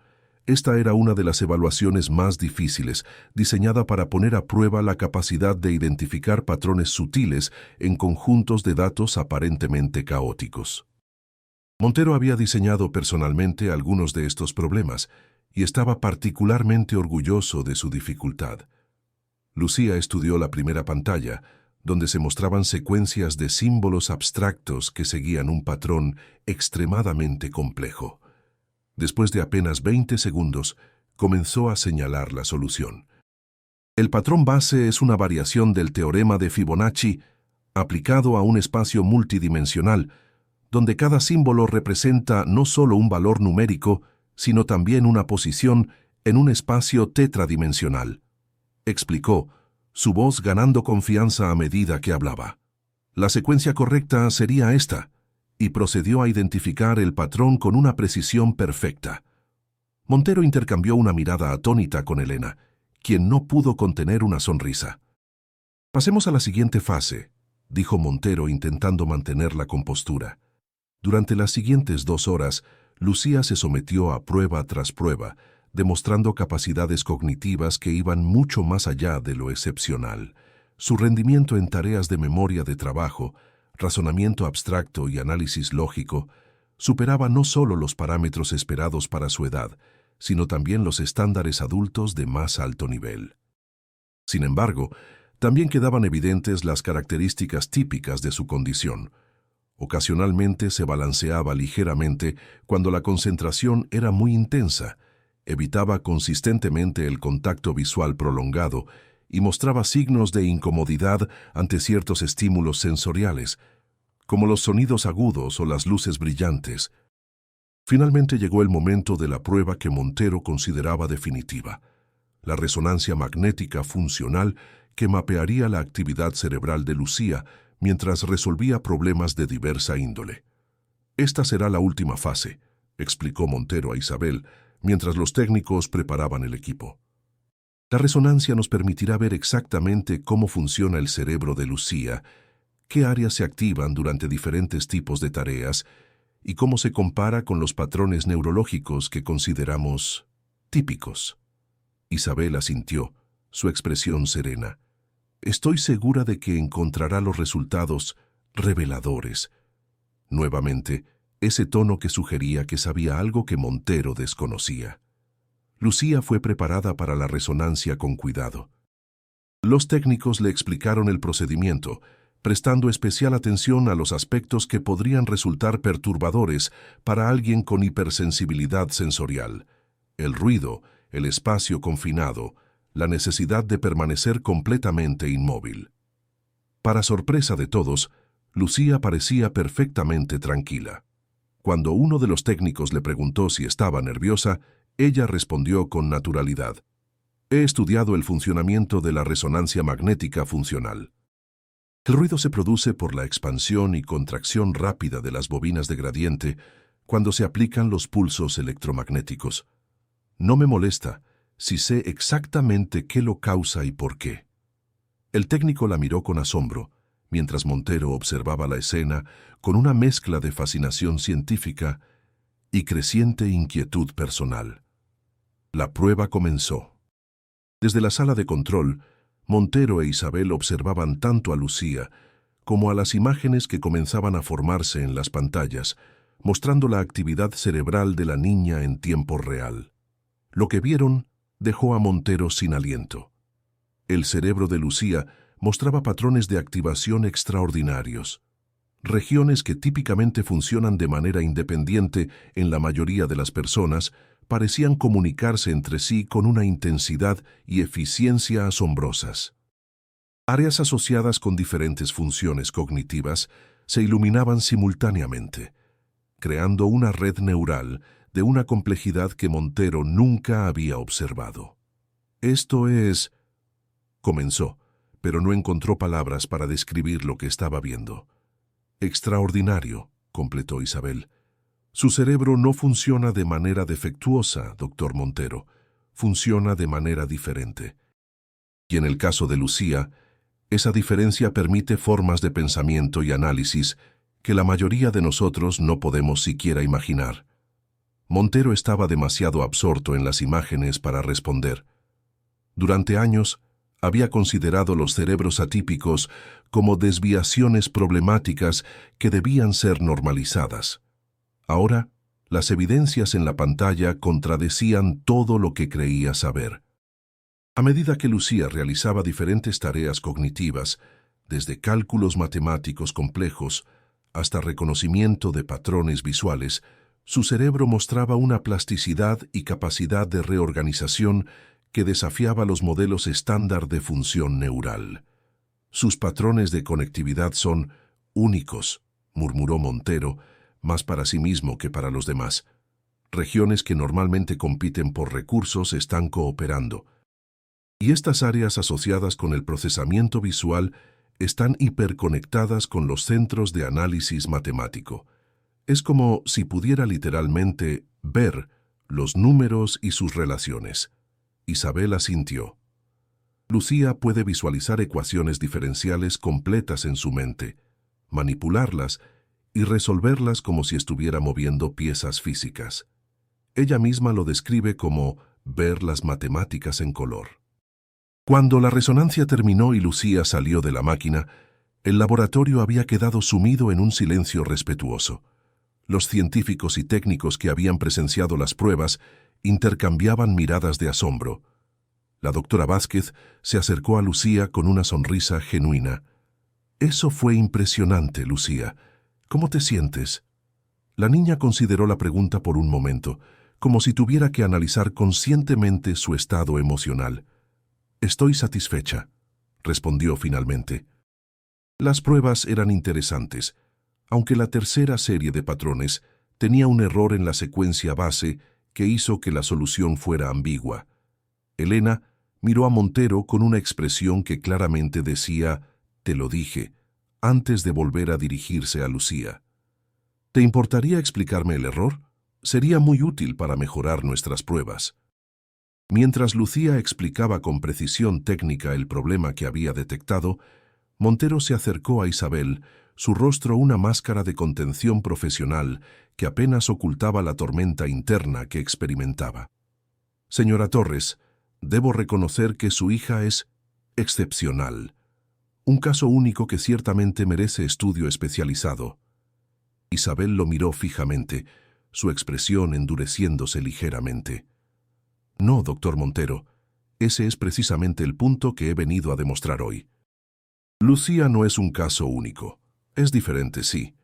Esta era una de las evaluaciones más difíciles, diseñada para poner a prueba la capacidad de identificar patrones sutiles en conjuntos de datos aparentemente caóticos. Montero había diseñado personalmente algunos de estos problemas y estaba particularmente orgulloso de su dificultad. Lucía estudió la primera pantalla, donde se mostraban secuencias de símbolos abstractos que seguían un patrón extremadamente complejo. Después de apenas 20 segundos, comenzó a señalar la solución. El patrón base es una variación del teorema de Fibonacci aplicado a un espacio multidimensional, donde cada símbolo representa no solo un valor numérico, sino también una posición en un espacio tetradimensional, explicó, su voz ganando confianza a medida que hablaba. La secuencia correcta sería esta, y procedió a identificar el patrón con una precisión perfecta. Montero intercambió una mirada atónita con Elena, quien no pudo contener una sonrisa. «Pasemos a la siguiente fase», dijo Montero intentando mantener la compostura. Durante las siguientes 2 horas, Lucía se sometió a prueba tras prueba, demostrando capacidades cognitivas que iban mucho más allá de lo excepcional. Su rendimiento en tareas de memoria de trabajo, razonamiento abstracto y análisis lógico superaba no solo los parámetros esperados para su edad, sino también los estándares adultos de más alto nivel. Sin embargo, también quedaban evidentes las características típicas de su condición. Ocasionalmente se balanceaba ligeramente cuando la concentración era muy intensa, evitaba consistentemente el contacto visual prolongado y mostraba signos de incomodidad ante ciertos estímulos sensoriales, como los sonidos agudos o las luces brillantes. Finalmente llegó el momento de la prueba que Montero consideraba definitiva, la resonancia magnética funcional que mapearía la actividad cerebral de Lucía mientras resolvía problemas de diversa índole. «Esta será la última fase», explicó Montero a Isabel, mientras los técnicos preparaban el equipo. «La resonancia nos permitirá ver exactamente cómo funciona el cerebro de Lucía, qué áreas se activan durante diferentes tipos de tareas y cómo se compara con los patrones neurológicos que consideramos típicos». Isabel asintió, su expresión serena. «Estoy segura de que encontrará los resultados reveladores». Nuevamente, ese tono que sugería que sabía algo que Montero desconocía. Lucía fue preparada para la resonancia con cuidado. Los técnicos le explicaron el procedimiento, prestando especial atención a los aspectos que podrían resultar perturbadores para alguien con hipersensibilidad sensorial: el ruido, el espacio confinado, la necesidad de permanecer completamente inmóvil. Para sorpresa de todos, Lucía parecía perfectamente tranquila. Cuando uno de los técnicos le preguntó si estaba nerviosa, ella respondió con naturalidad: «He estudiado el funcionamiento de la resonancia magnética funcional. El ruido se produce por la expansión y contracción rápida de las bobinas de gradiente cuando se aplican los pulsos electromagnéticos. No me molesta si sé exactamente qué lo causa y por qué». El técnico la miró con asombro, mientras Montero observaba la escena con una mezcla de fascinación científica y creciente inquietud personal. La prueba comenzó. Desde la sala de control, Montero e Isabel observaban tanto a Lucía como a las imágenes que comenzaban a formarse en las pantallas, mostrando la actividad cerebral de la niña en tiempo real. Lo que vieron dejó a Montero sin aliento. El cerebro de Lucía mostraba patrones de activación extraordinarios. Regiones que típicamente funcionan de manera independiente en la mayoría de las personas parecían comunicarse entre sí con una intensidad y eficiencia asombrosas. Áreas asociadas con diferentes funciones cognitivas se iluminaban simultáneamente, creando una red neural de una complejidad que Montero nunca había observado. Esto es... comenzó, pero no encontró palabras para describir lo que estaba viendo. Extraordinario, completó Isabel. Su cerebro no funciona de manera defectuosa, doctor Montero. Funciona de manera diferente. Y en el caso de Lucía, esa diferencia permite formas de pensamiento y análisis que la mayoría de nosotros no podemos siquiera imaginar. Montero estaba demasiado absorto en las imágenes para responder. Durante años, había considerado los cerebros atípicos como desviaciones problemáticas que debían ser normalizadas. Ahora, las evidencias en la pantalla contradecían todo lo que creía saber. A medida que Lucía realizaba diferentes tareas cognitivas, desde cálculos matemáticos complejos hasta reconocimiento de patrones visuales, su cerebro mostraba una plasticidad y capacidad de reorganización que desafiaba los modelos estándar de función neural. Sus patrones de conectividad son únicos, murmuró Montero, más para sí mismo que para los demás. Regiones que normalmente compiten por recursos están cooperando. Y estas áreas asociadas con el procesamiento visual están hiperconectadas con los centros de análisis matemático. Es como si pudiera literalmente ver los números y sus relaciones. Isabel asintió. Lucía puede visualizar ecuaciones diferenciales completas en su mente, manipularlas y resolverlas como si estuviera moviendo piezas físicas. Ella misma lo describe como ver las matemáticas en color. Cuando la resonancia terminó y Lucía salió de la máquina, el laboratorio había quedado sumido en un silencio respetuoso. Los científicos y técnicos que habían presenciado las pruebas intercambiaban miradas de asombro. La doctora Vázquez se acercó a Lucía con una sonrisa genuina. «Eso fue impresionante, Lucía. ¿Cómo te sientes?» La niña consideró la pregunta por un momento, como si tuviera que analizar conscientemente su estado emocional. «Estoy satisfecha», respondió finalmente. Las pruebas eran interesantes, aunque la tercera serie de patrones tenía un error en la secuencia base que hizo que la solución fuera ambigua. Elena miró a Montero con una expresión que claramente decía «te lo dije», antes de volver a dirigirse a Lucía. «¿Te importaría explicarme el error? Sería muy útil para mejorar nuestras pruebas». Mientras Lucía explicaba con precisión técnica el problema que había detectado, Montero se acercó a Isabel, su rostro una máscara de contención profesional que apenas ocultaba la tormenta interna que experimentaba. «Señora Torres, debo reconocer que su hija es excepcional. Un caso único que ciertamente merece estudio especializado». Isabel lo miró fijamente, su expresión endureciéndose ligeramente. «No, doctor Montero, ese es precisamente el punto que he venido a demostrar hoy. Lucía no es un caso único. Es diferente, sí.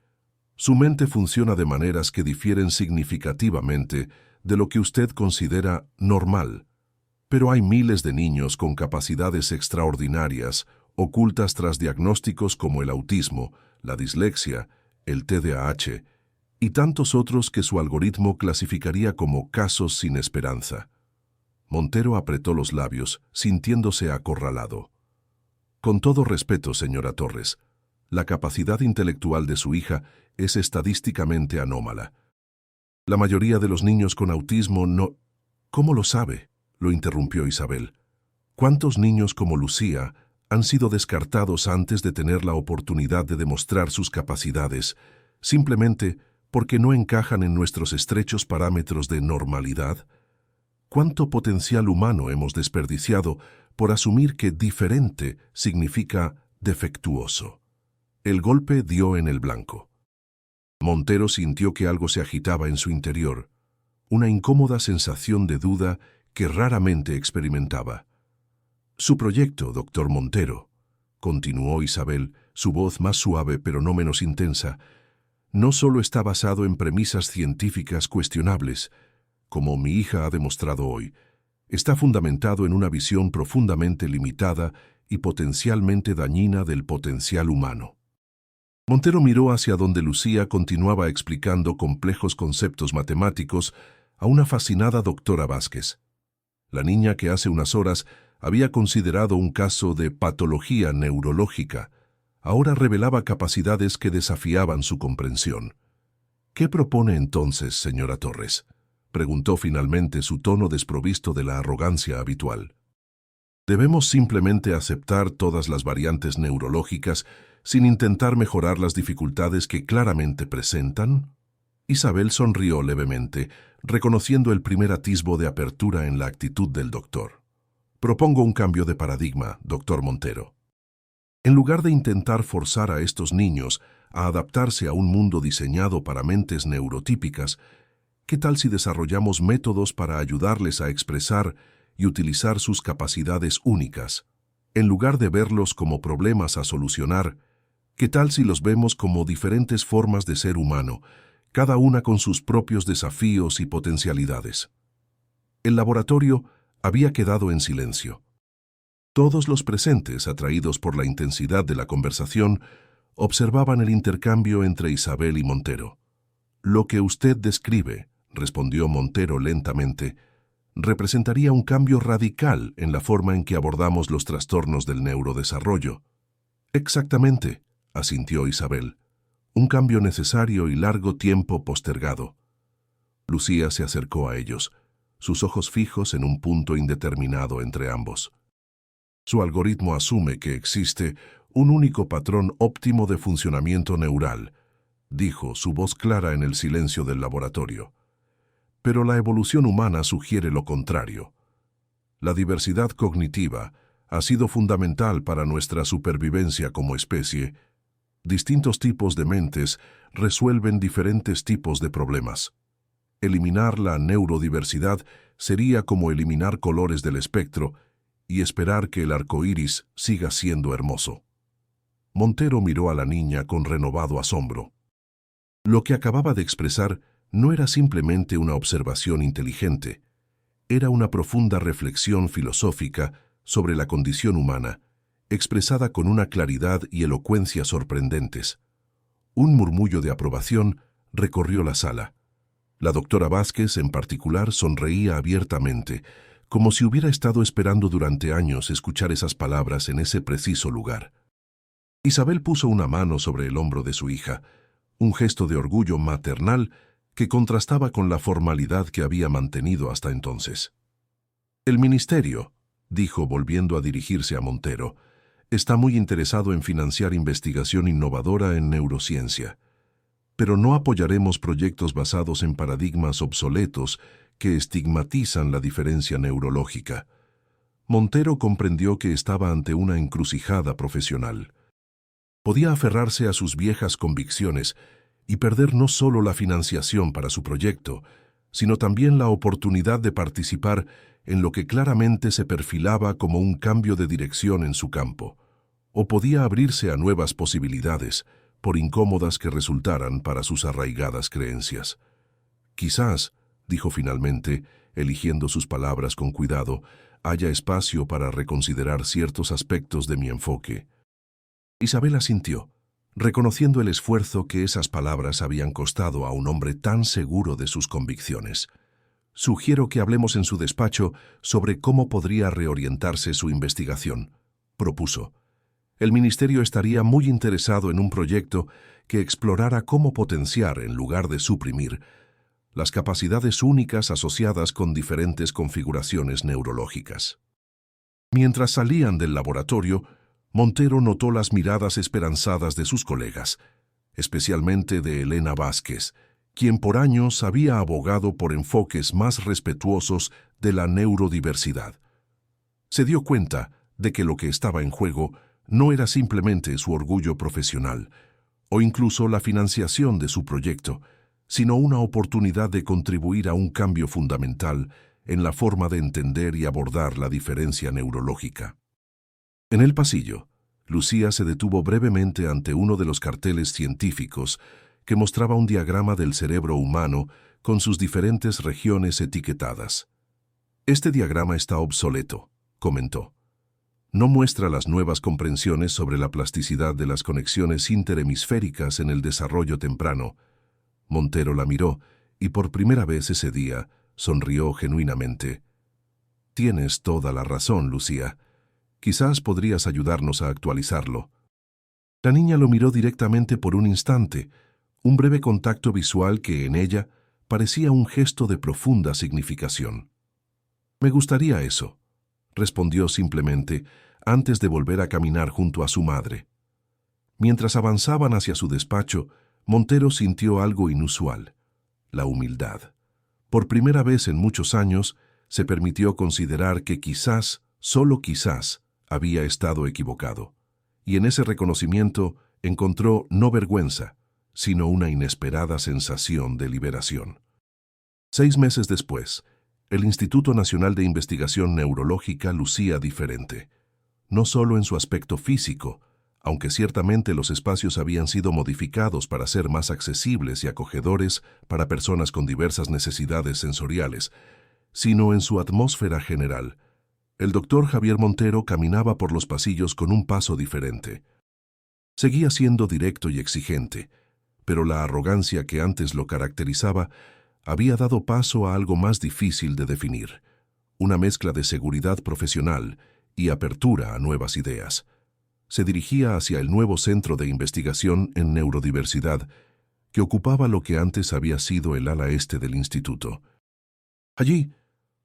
Su mente funciona de maneras que difieren significativamente de lo que usted considera normal. Pero hay miles de niños con capacidades extraordinarias ocultas tras diagnósticos como el autismo, la dislexia, el TDAH y tantos otros que su algoritmo clasificaría como casos sin esperanza». Montero apretó los labios, sintiéndose acorralado. «Con todo respeto, señora Torres, la capacidad intelectual de su hija es estadísticamente anómala. La mayoría de los niños con autismo no...» «¿Cómo lo sabe?», lo interrumpió Isabel. «¿Cuántos niños como Lucía han sido descartados antes de tener la oportunidad de demostrar sus capacidades, simplemente porque no encajan en nuestros estrechos parámetros de normalidad? ¿Cuánto potencial humano hemos desperdiciado por asumir que diferente significa defectuoso?» El golpe dio en el blanco. Montero sintió que algo se agitaba en su interior, una incómoda sensación de duda que raramente experimentaba. Su proyecto, doctor Montero, continuó Isabel, su voz más suave pero no menos intensa, no solo está basado en premisas científicas cuestionables, como mi hija ha demostrado hoy, está fundamentado en una visión profundamente limitada y potencialmente dañina del potencial humano. Montero miró hacia donde Lucía continuaba explicando complejos conceptos matemáticos a una fascinada doctora Vázquez. La niña que hace unas horas había considerado un caso de patología neurológica, ahora revelaba capacidades que desafiaban su comprensión. ¿Qué propone entonces, señora Torres?, preguntó finalmente, su tono desprovisto de la arrogancia habitual. ¿Debemos simplemente aceptar todas las variantes neurológicas sin intentar mejorar las dificultades que claramente presentan? Isabel sonrió levemente, reconociendo el primer atisbo de apertura en la actitud del doctor. Propongo un cambio de paradigma, doctor Montero. En lugar de intentar forzar a estos niños a adaptarse a un mundo diseñado para mentes neurotípicas, ¿qué tal si desarrollamos métodos para ayudarles a expresar y utilizar sus capacidades únicas? En lugar de verlos como problemas a solucionar, ¿qué tal si los vemos como diferentes formas de ser humano, cada una con sus propios desafíos y potencialidades? El laboratorio había quedado en silencio. Todos los presentes, atraídos por la intensidad de la conversación, observaban el intercambio entre Isabel y Montero. Lo que usted describe, respondió Montero lentamente, representaría un cambio radical en la forma en que abordamos los trastornos del neurodesarrollo. Exactamente, asintió Isabel. Un cambio necesario y largo tiempo postergado. Lucía se acercó a ellos, sus ojos fijos en un punto indeterminado entre ambos. Su algoritmo asume que existe un único patrón óptimo de funcionamiento neural, dijo, su voz clara en el silencio del laboratorio. Pero la evolución humana sugiere lo contrario. La diversidad cognitiva ha sido fundamental para nuestra supervivencia como especie. Distintos tipos de mentes resuelven diferentes tipos de problemas. Eliminar la neurodiversidad sería como eliminar colores del espectro y esperar que el arco iris siga siendo hermoso. Montero miró a la niña con renovado asombro. Lo que acababa de expresar no era simplemente una observación inteligente, era una profunda reflexión filosófica sobre la condición humana, expresada con una claridad y elocuencia sorprendentes. Un murmullo de aprobación recorrió la sala. La doctora Vázquez, en particular, sonreía abiertamente, como si hubiera estado esperando durante años escuchar esas palabras en ese preciso lugar. Isabel puso una mano sobre el hombro de su hija, un gesto de orgullo maternal que contrastaba con la formalidad que había mantenido hasta entonces. El ministerio, dijo volviendo a dirigirse a Montero, está muy interesado en financiar investigación innovadora en neurociencia, pero no apoyaremos proyectos basados en paradigmas obsoletos que estigmatizan la diferencia neurológica. Montero comprendió que estaba ante una encrucijada profesional. Podía aferrarse a sus viejas convicciones y perder no solo la financiación para su proyecto, sino también la oportunidad de participar en lo que claramente se perfilaba como un cambio de dirección en su campo, o podía abrirse a nuevas posibilidades, por incómodas que resultaran para sus arraigadas creencias. Quizás, dijo finalmente, eligiendo sus palabras con cuidado, haya espacio para reconsiderar ciertos aspectos de mi enfoque. Isabel asintió, reconociendo el esfuerzo que esas palabras habían costado a un hombre tan seguro de sus convicciones. Sugiero que hablemos en su despacho sobre cómo podría reorientarse su investigación, propuso. El ministerio estaría muy interesado en un proyecto que explorara cómo potenciar, en lugar de suprimir, las capacidades únicas asociadas con diferentes configuraciones neurológicas. Mientras salían del laboratorio, Montero notó las miradas esperanzadas de sus colegas, especialmente de Elena Vázquez, quien por años había abogado por enfoques más respetuosos de la neurodiversidad. Se dio cuenta de que lo que estaba en juego no era simplemente su orgullo profesional, o incluso la financiación de su proyecto, sino una oportunidad de contribuir a un cambio fundamental en la forma de entender y abordar la diferencia neurológica. En el pasillo, Lucía se detuvo brevemente ante uno de los carteles científicos que mostraba un diagrama del cerebro humano con sus diferentes regiones etiquetadas. «Este diagrama está obsoleto», comentó. «No muestra las nuevas comprensiones sobre la plasticidad de las conexiones interhemisféricas en el desarrollo temprano». Montero la miró y por primera vez ese día sonrió genuinamente. «Tienes toda la razón, Lucía. Quizás podrías ayudarnos a actualizarlo». La niña lo miró directamente por un instante, un breve contacto visual que en ella parecía un gesto de profunda significación. «Me gustaría eso», respondió simplemente, antes de volver a caminar junto a su madre. Mientras avanzaban hacia su despacho, Montero sintió algo inusual: la humildad. Por primera vez en muchos años, se permitió considerar que quizás, solo quizás, había estado equivocado. Y en ese reconocimiento encontró no vergüenza, sino una inesperada sensación de liberación. 6 meses después, el Instituto Nacional de Investigación Neurológica lucía diferente, no solo en su aspecto físico, aunque ciertamente los espacios habían sido modificados para ser más accesibles y acogedores para personas con diversas necesidades sensoriales, sino en su atmósfera general. El doctor Javier Montero caminaba por los pasillos con un paso diferente. Seguía siendo directo y exigente, pero la arrogancia que antes lo caracterizaba había dado paso a algo más difícil de definir, una mezcla de seguridad profesional y apertura a nuevas ideas. Se dirigía hacia el nuevo centro de investigación en neurodiversidad, que ocupaba lo que antes había sido el ala este del instituto. Allí,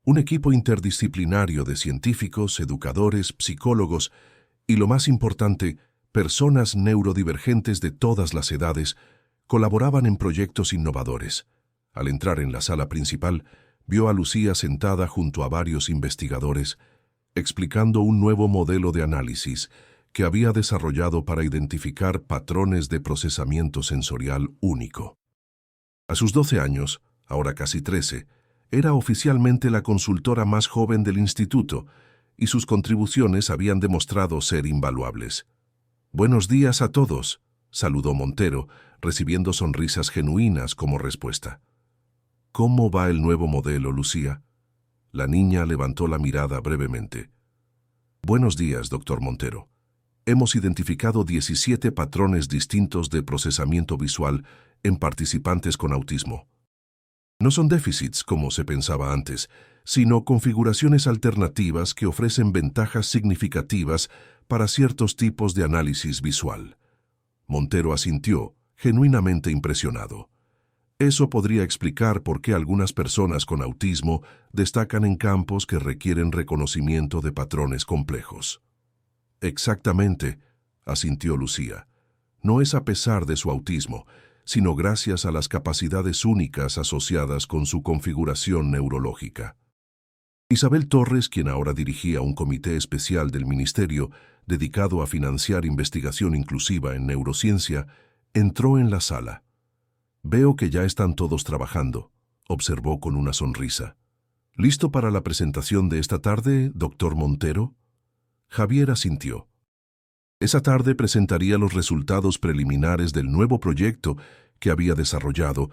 un equipo interdisciplinario de científicos, educadores, psicólogos y, lo más importante, personas neurodivergentes de todas las edades colaboraban en proyectos innovadores. Al entrar en la sala principal, vio a Lucía sentada junto a varios investigadores, explicando un nuevo modelo de análisis que había desarrollado para identificar patrones de procesamiento sensorial único. A sus 12 años, ahora casi 13, era oficialmente la consultora más joven del instituto y sus contribuciones habían demostrado ser invaluables. «Buenos días a todos», saludó Montero, recibiendo sonrisas genuinas como respuesta. «¿Cómo va el nuevo modelo, Lucía?». La niña levantó la mirada brevemente. «Buenos días, doctor Montero. Hemos identificado 17 patrones distintos de procesamiento visual en participantes con autismo. No son déficits, como se pensaba antes, sino configuraciones alternativas que ofrecen ventajas significativas para ciertos tipos de análisis visual». Montero asintió, genuinamente impresionado. Eso podría explicar por qué algunas personas con autismo destacan en campos que requieren reconocimiento de patrones complejos. «Exactamente», asintió Lucía. «No es a pesar de su autismo, sino gracias a las capacidades únicas asociadas con su configuración neurológica». Isabel Torres, quien ahora dirigía un comité especial del Ministerio dedicado a financiar investigación inclusiva en neurociencia, entró en la sala. «Veo que ya están todos trabajando», observó con una sonrisa. «¿Listo para la presentación de esta tarde, doctor Montero?». Javier asintió. Esa tarde presentaría los resultados preliminares del nuevo proyecto que había desarrollado,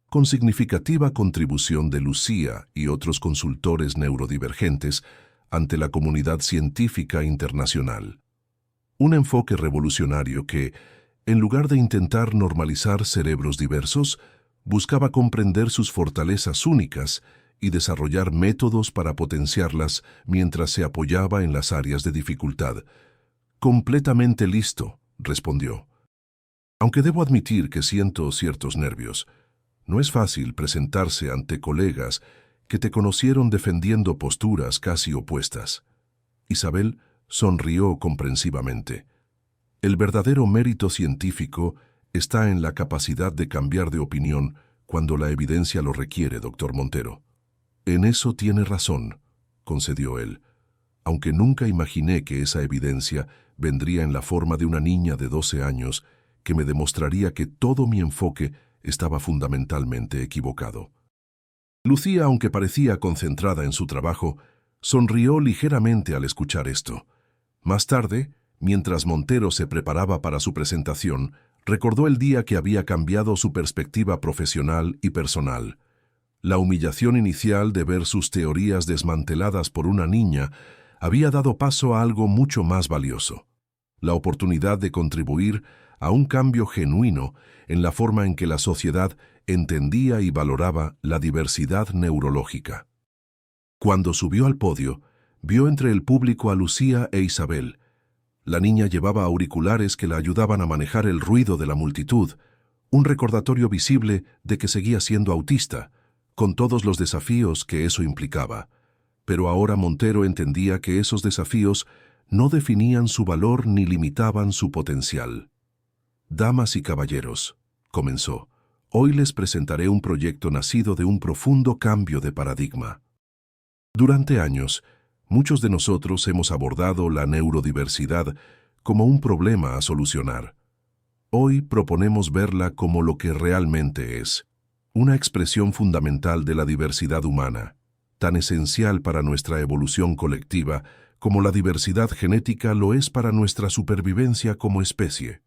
con significativa contribución de Lucía y otros consultores neurodivergentes ante la comunidad científica internacional. Un enfoque revolucionario que, en lugar de intentar normalizar cerebros diversos, buscaba comprender sus fortalezas únicas y desarrollar métodos para potenciarlas mientras se apoyaba en las áreas de dificultad. «Completamente listo», respondió. «Aunque debo admitir que siento ciertos nervios. No es fácil presentarse ante colegas que te conocieron defendiendo posturas casi opuestas». Isabel sonrió comprensivamente. «El verdadero mérito científico está en la capacidad de cambiar de opinión cuando la evidencia lo requiere, doctor Montero». «En eso tiene razón», concedió él, «aunque nunca imaginé que esa evidencia vendría en la forma de una niña de 12 años que me demostraría que todo mi enfoque estaba fundamentalmente equivocado». Lucía, aunque parecía concentrada en su trabajo, sonrió ligeramente al escuchar esto. Más tarde, mientras Montero se preparaba para su presentación, recordó el día que había cambiado su perspectiva profesional y personal. La humillación inicial de ver sus teorías desmanteladas por una niña había dado paso a algo mucho más valioso: la oportunidad de contribuir a un cambio genuino en la forma en que la sociedad entendía y valoraba la diversidad neurológica. Cuando subió al podio, vio entre el público a Lucía e Isabel. La niña llevaba auriculares que la ayudaban a manejar el ruido de la multitud, un recordatorio visible de que seguía siendo autista, con todos los desafíos que eso implicaba. Pero ahora Montero entendía que esos desafíos no definían su valor ni limitaban su potencial. «Damas y caballeros», comenzó, «hoy les presentaré un proyecto nacido de un profundo cambio de paradigma. Durante años, muchos de nosotros hemos abordado la neurodiversidad como un problema a solucionar. Hoy proponemos verla como lo que realmente es: una expresión fundamental de la diversidad humana, tan esencial para nuestra evolución colectiva como la diversidad genética lo es para nuestra supervivencia como especie».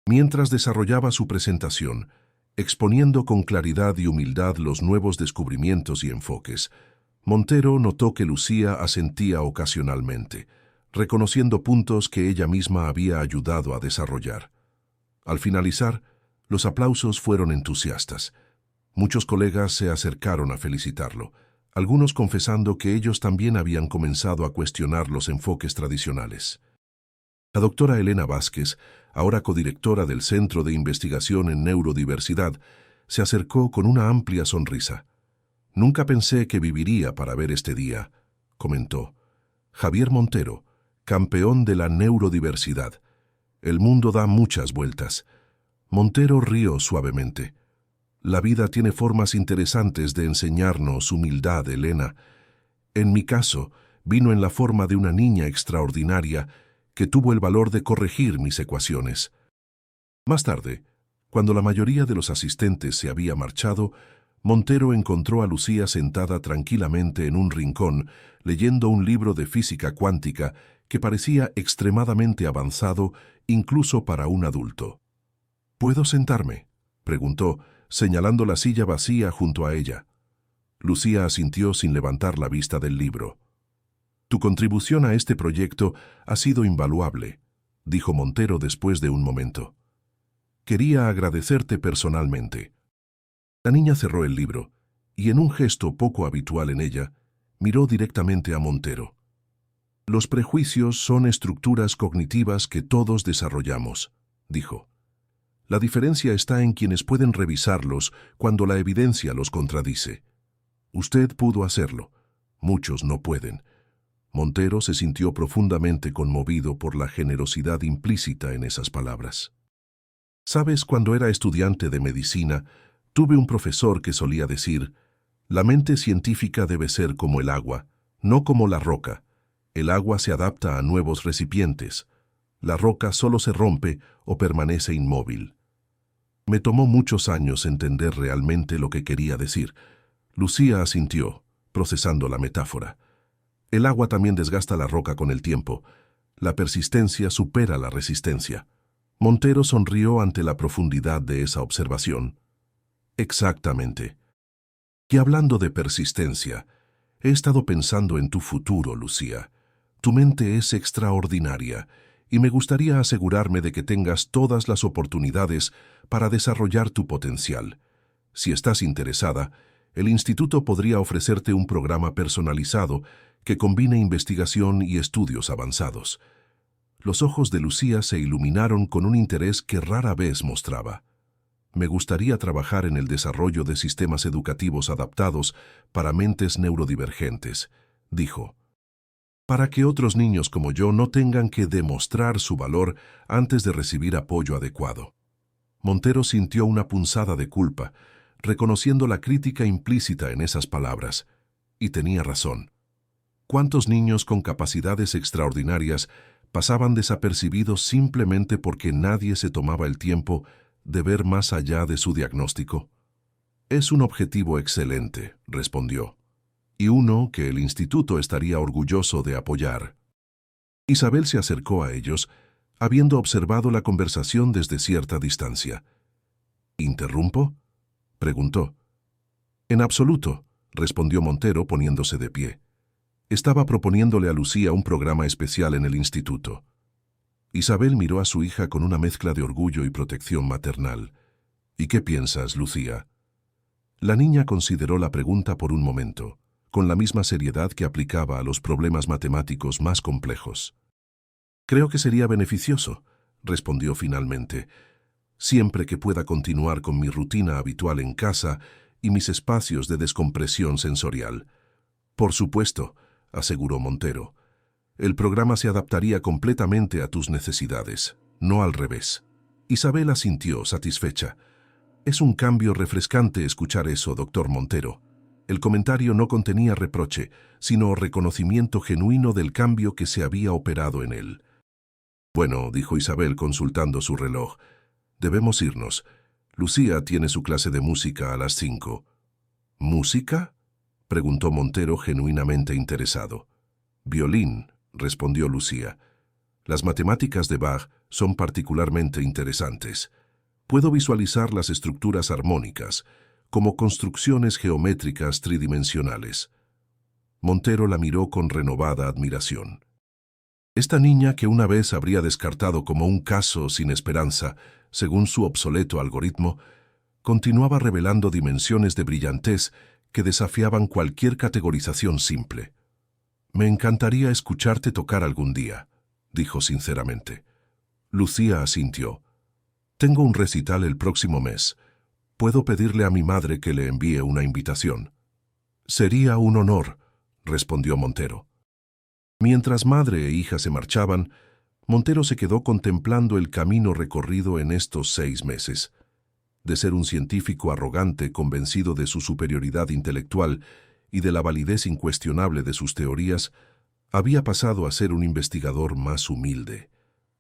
Mientras desarrollaba su presentación, exponiendo con claridad y humildad los nuevos descubrimientos y enfoques, Montero notó que Lucía asentía ocasionalmente, reconociendo puntos que ella misma había ayudado a desarrollar. Al finalizar, los aplausos fueron entusiastas. Muchos colegas se acercaron a felicitarlo, algunos confesando que ellos también habían comenzado a cuestionar los enfoques tradicionales. La doctora Elena Vázquez, ahora codirectora del Centro de Investigación en Neurodiversidad, se acercó con una amplia sonrisa. «Nunca pensé que viviría para ver este día», comentó. «Javier Montero, campeón de la neurodiversidad. El mundo da muchas vueltas». Montero rió suavemente. «La vida tiene formas interesantes de enseñarnos humildad, Elena. En mi caso, vino en la forma de una niña extraordinaria que tuvo el valor de corregir mis ecuaciones». Más tarde, cuando la mayoría de los asistentes se había marchado, Montero encontró a Lucía sentada tranquilamente en un rincón, leyendo un libro de física cuántica que parecía extremadamente avanzado incluso para un adulto. «¿Puedo sentarme?», preguntó, señalando la silla vacía junto a ella. Lucía asintió sin levantar la vista del libro. «Tu contribución a este proyecto ha sido invaluable», dijo Montero después de un momento. «Quería agradecerte personalmente». La niña cerró el libro y, en un gesto poco habitual en ella, miró directamente a Montero. «Los prejuicios son estructuras cognitivas que todos desarrollamos», dijo. «La diferencia está en quienes pueden revisarlos cuando la evidencia los contradice. Usted pudo hacerlo. Muchos no pueden». Montero se sintió profundamente conmovido por la generosidad implícita en esas palabras. «Sabes, cuando era estudiante de medicina, tuve un profesor que solía decir: la mente científica debe ser como el agua, no como la roca. El agua se adapta a nuevos recipientes. La roca solo se rompe o permanece inmóvil». Me tomó muchos años entender realmente lo que quería decir. Lucía asintió, procesando la metáfora. El agua también desgasta la roca con el tiempo. La persistencia supera la resistencia. Montero sonrió ante la profundidad de esa observación. «Exactamente. Y hablando de persistencia, he estado pensando en tu futuro, Lucía. Tu mente es extraordinaria y me gustaría asegurarme de que tengas todas las oportunidades para desarrollar tu potencial. Si estás interesada, el instituto podría ofrecerte un programa personalizado que combine investigación y estudios avanzados». Los ojos de Lucía se iluminaron con un interés que rara vez mostraba. «Me gustaría trabajar en el desarrollo de sistemas educativos adaptados para mentes neurodivergentes», dijo, «para que otros niños como yo no tengan que demostrar su valor antes de recibir apoyo adecuado». Montero sintió una punzada de culpa, reconociendo la crítica implícita en esas palabras, y tenía razón. ¿Cuántos niños con capacidades extraordinarias pasaban desapercibidos simplemente porque nadie se tomaba el tiempo de ver más allá de su diagnóstico? Es un objetivo excelente, respondió, y uno que el instituto estaría orgulloso de apoyar. Isabel se acercó a ellos, habiendo observado la conversación desde cierta distancia. ¿Interrumpo?, preguntó. En absoluto, respondió Montero poniéndose de pie. Estaba proponiéndole a Lucía un programa especial en el instituto. Isabel miró a su hija con una mezcla de orgullo y protección maternal. ¿Y qué piensas, Lucía? La niña consideró la pregunta por un momento, con la misma seriedad que aplicaba a los problemas matemáticos más complejos. Creo que sería beneficioso, respondió finalmente, siempre que pueda continuar con mi rutina habitual en casa y mis espacios de descompresión sensorial. Por supuesto, aseguró Montero. El programa se adaptaría completamente a tus necesidades, no al revés. Isabel asintió, satisfecha. Es un cambio refrescante escuchar eso, doctor Montero. El comentario no contenía reproche, sino reconocimiento genuino del cambio que se había operado en él. Bueno, dijo Isabel consultando su reloj, debemos irnos. Lucía tiene su clase de música a las 5. ¿Música?, preguntó Montero genuinamente interesado. Violín, respondió Lucía. Las matemáticas de Bach son particularmente interesantes. Puedo visualizar las estructuras armónicas, como construcciones geométricas tridimensionales. Montero la miró con renovada admiración. Esta niña que una vez habría descartado como un caso sin esperanza, según su obsoleto algoritmo, continuaba revelando dimensiones de brillantez que desafiaban cualquier categorización simple. Me encantaría escucharte tocar algún día, dijo sinceramente. Lucía asintió. Tengo un recital el próximo mes. Puedo pedirle a mi madre que le envíe una invitación. Sería un honor, respondió Montero. Mientras madre e hija se marchaban, Montero se quedó contemplando el camino recorrido en estos 6 meses. De ser un científico arrogante convencido de su superioridad intelectual y de la validez incuestionable de sus teorías, había pasado a ser un investigador más humilde,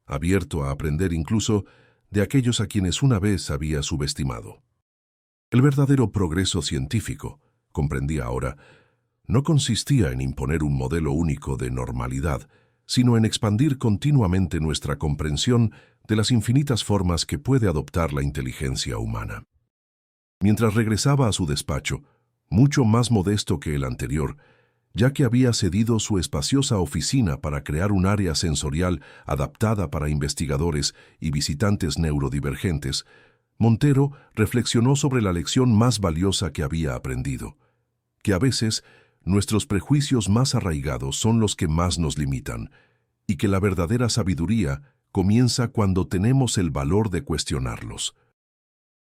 abierto a aprender incluso de aquellos a quienes una vez había subestimado. El verdadero progreso científico, comprendía ahora, no consistía en imponer un modelo único de normalidad, sino en expandir continuamente nuestra comprensión de las infinitas formas que puede adoptar la inteligencia humana. Mientras regresaba a su despacho, mucho más modesto que el anterior, ya que había cedido su espaciosa oficina para crear un área sensorial adaptada para investigadores y visitantes neurodivergentes, Montero reflexionó sobre la lección más valiosa que había aprendido, que a veces nuestros prejuicios más arraigados son los que más nos limitan, y que la verdadera sabiduría comienza cuando tenemos el valor de cuestionarlos.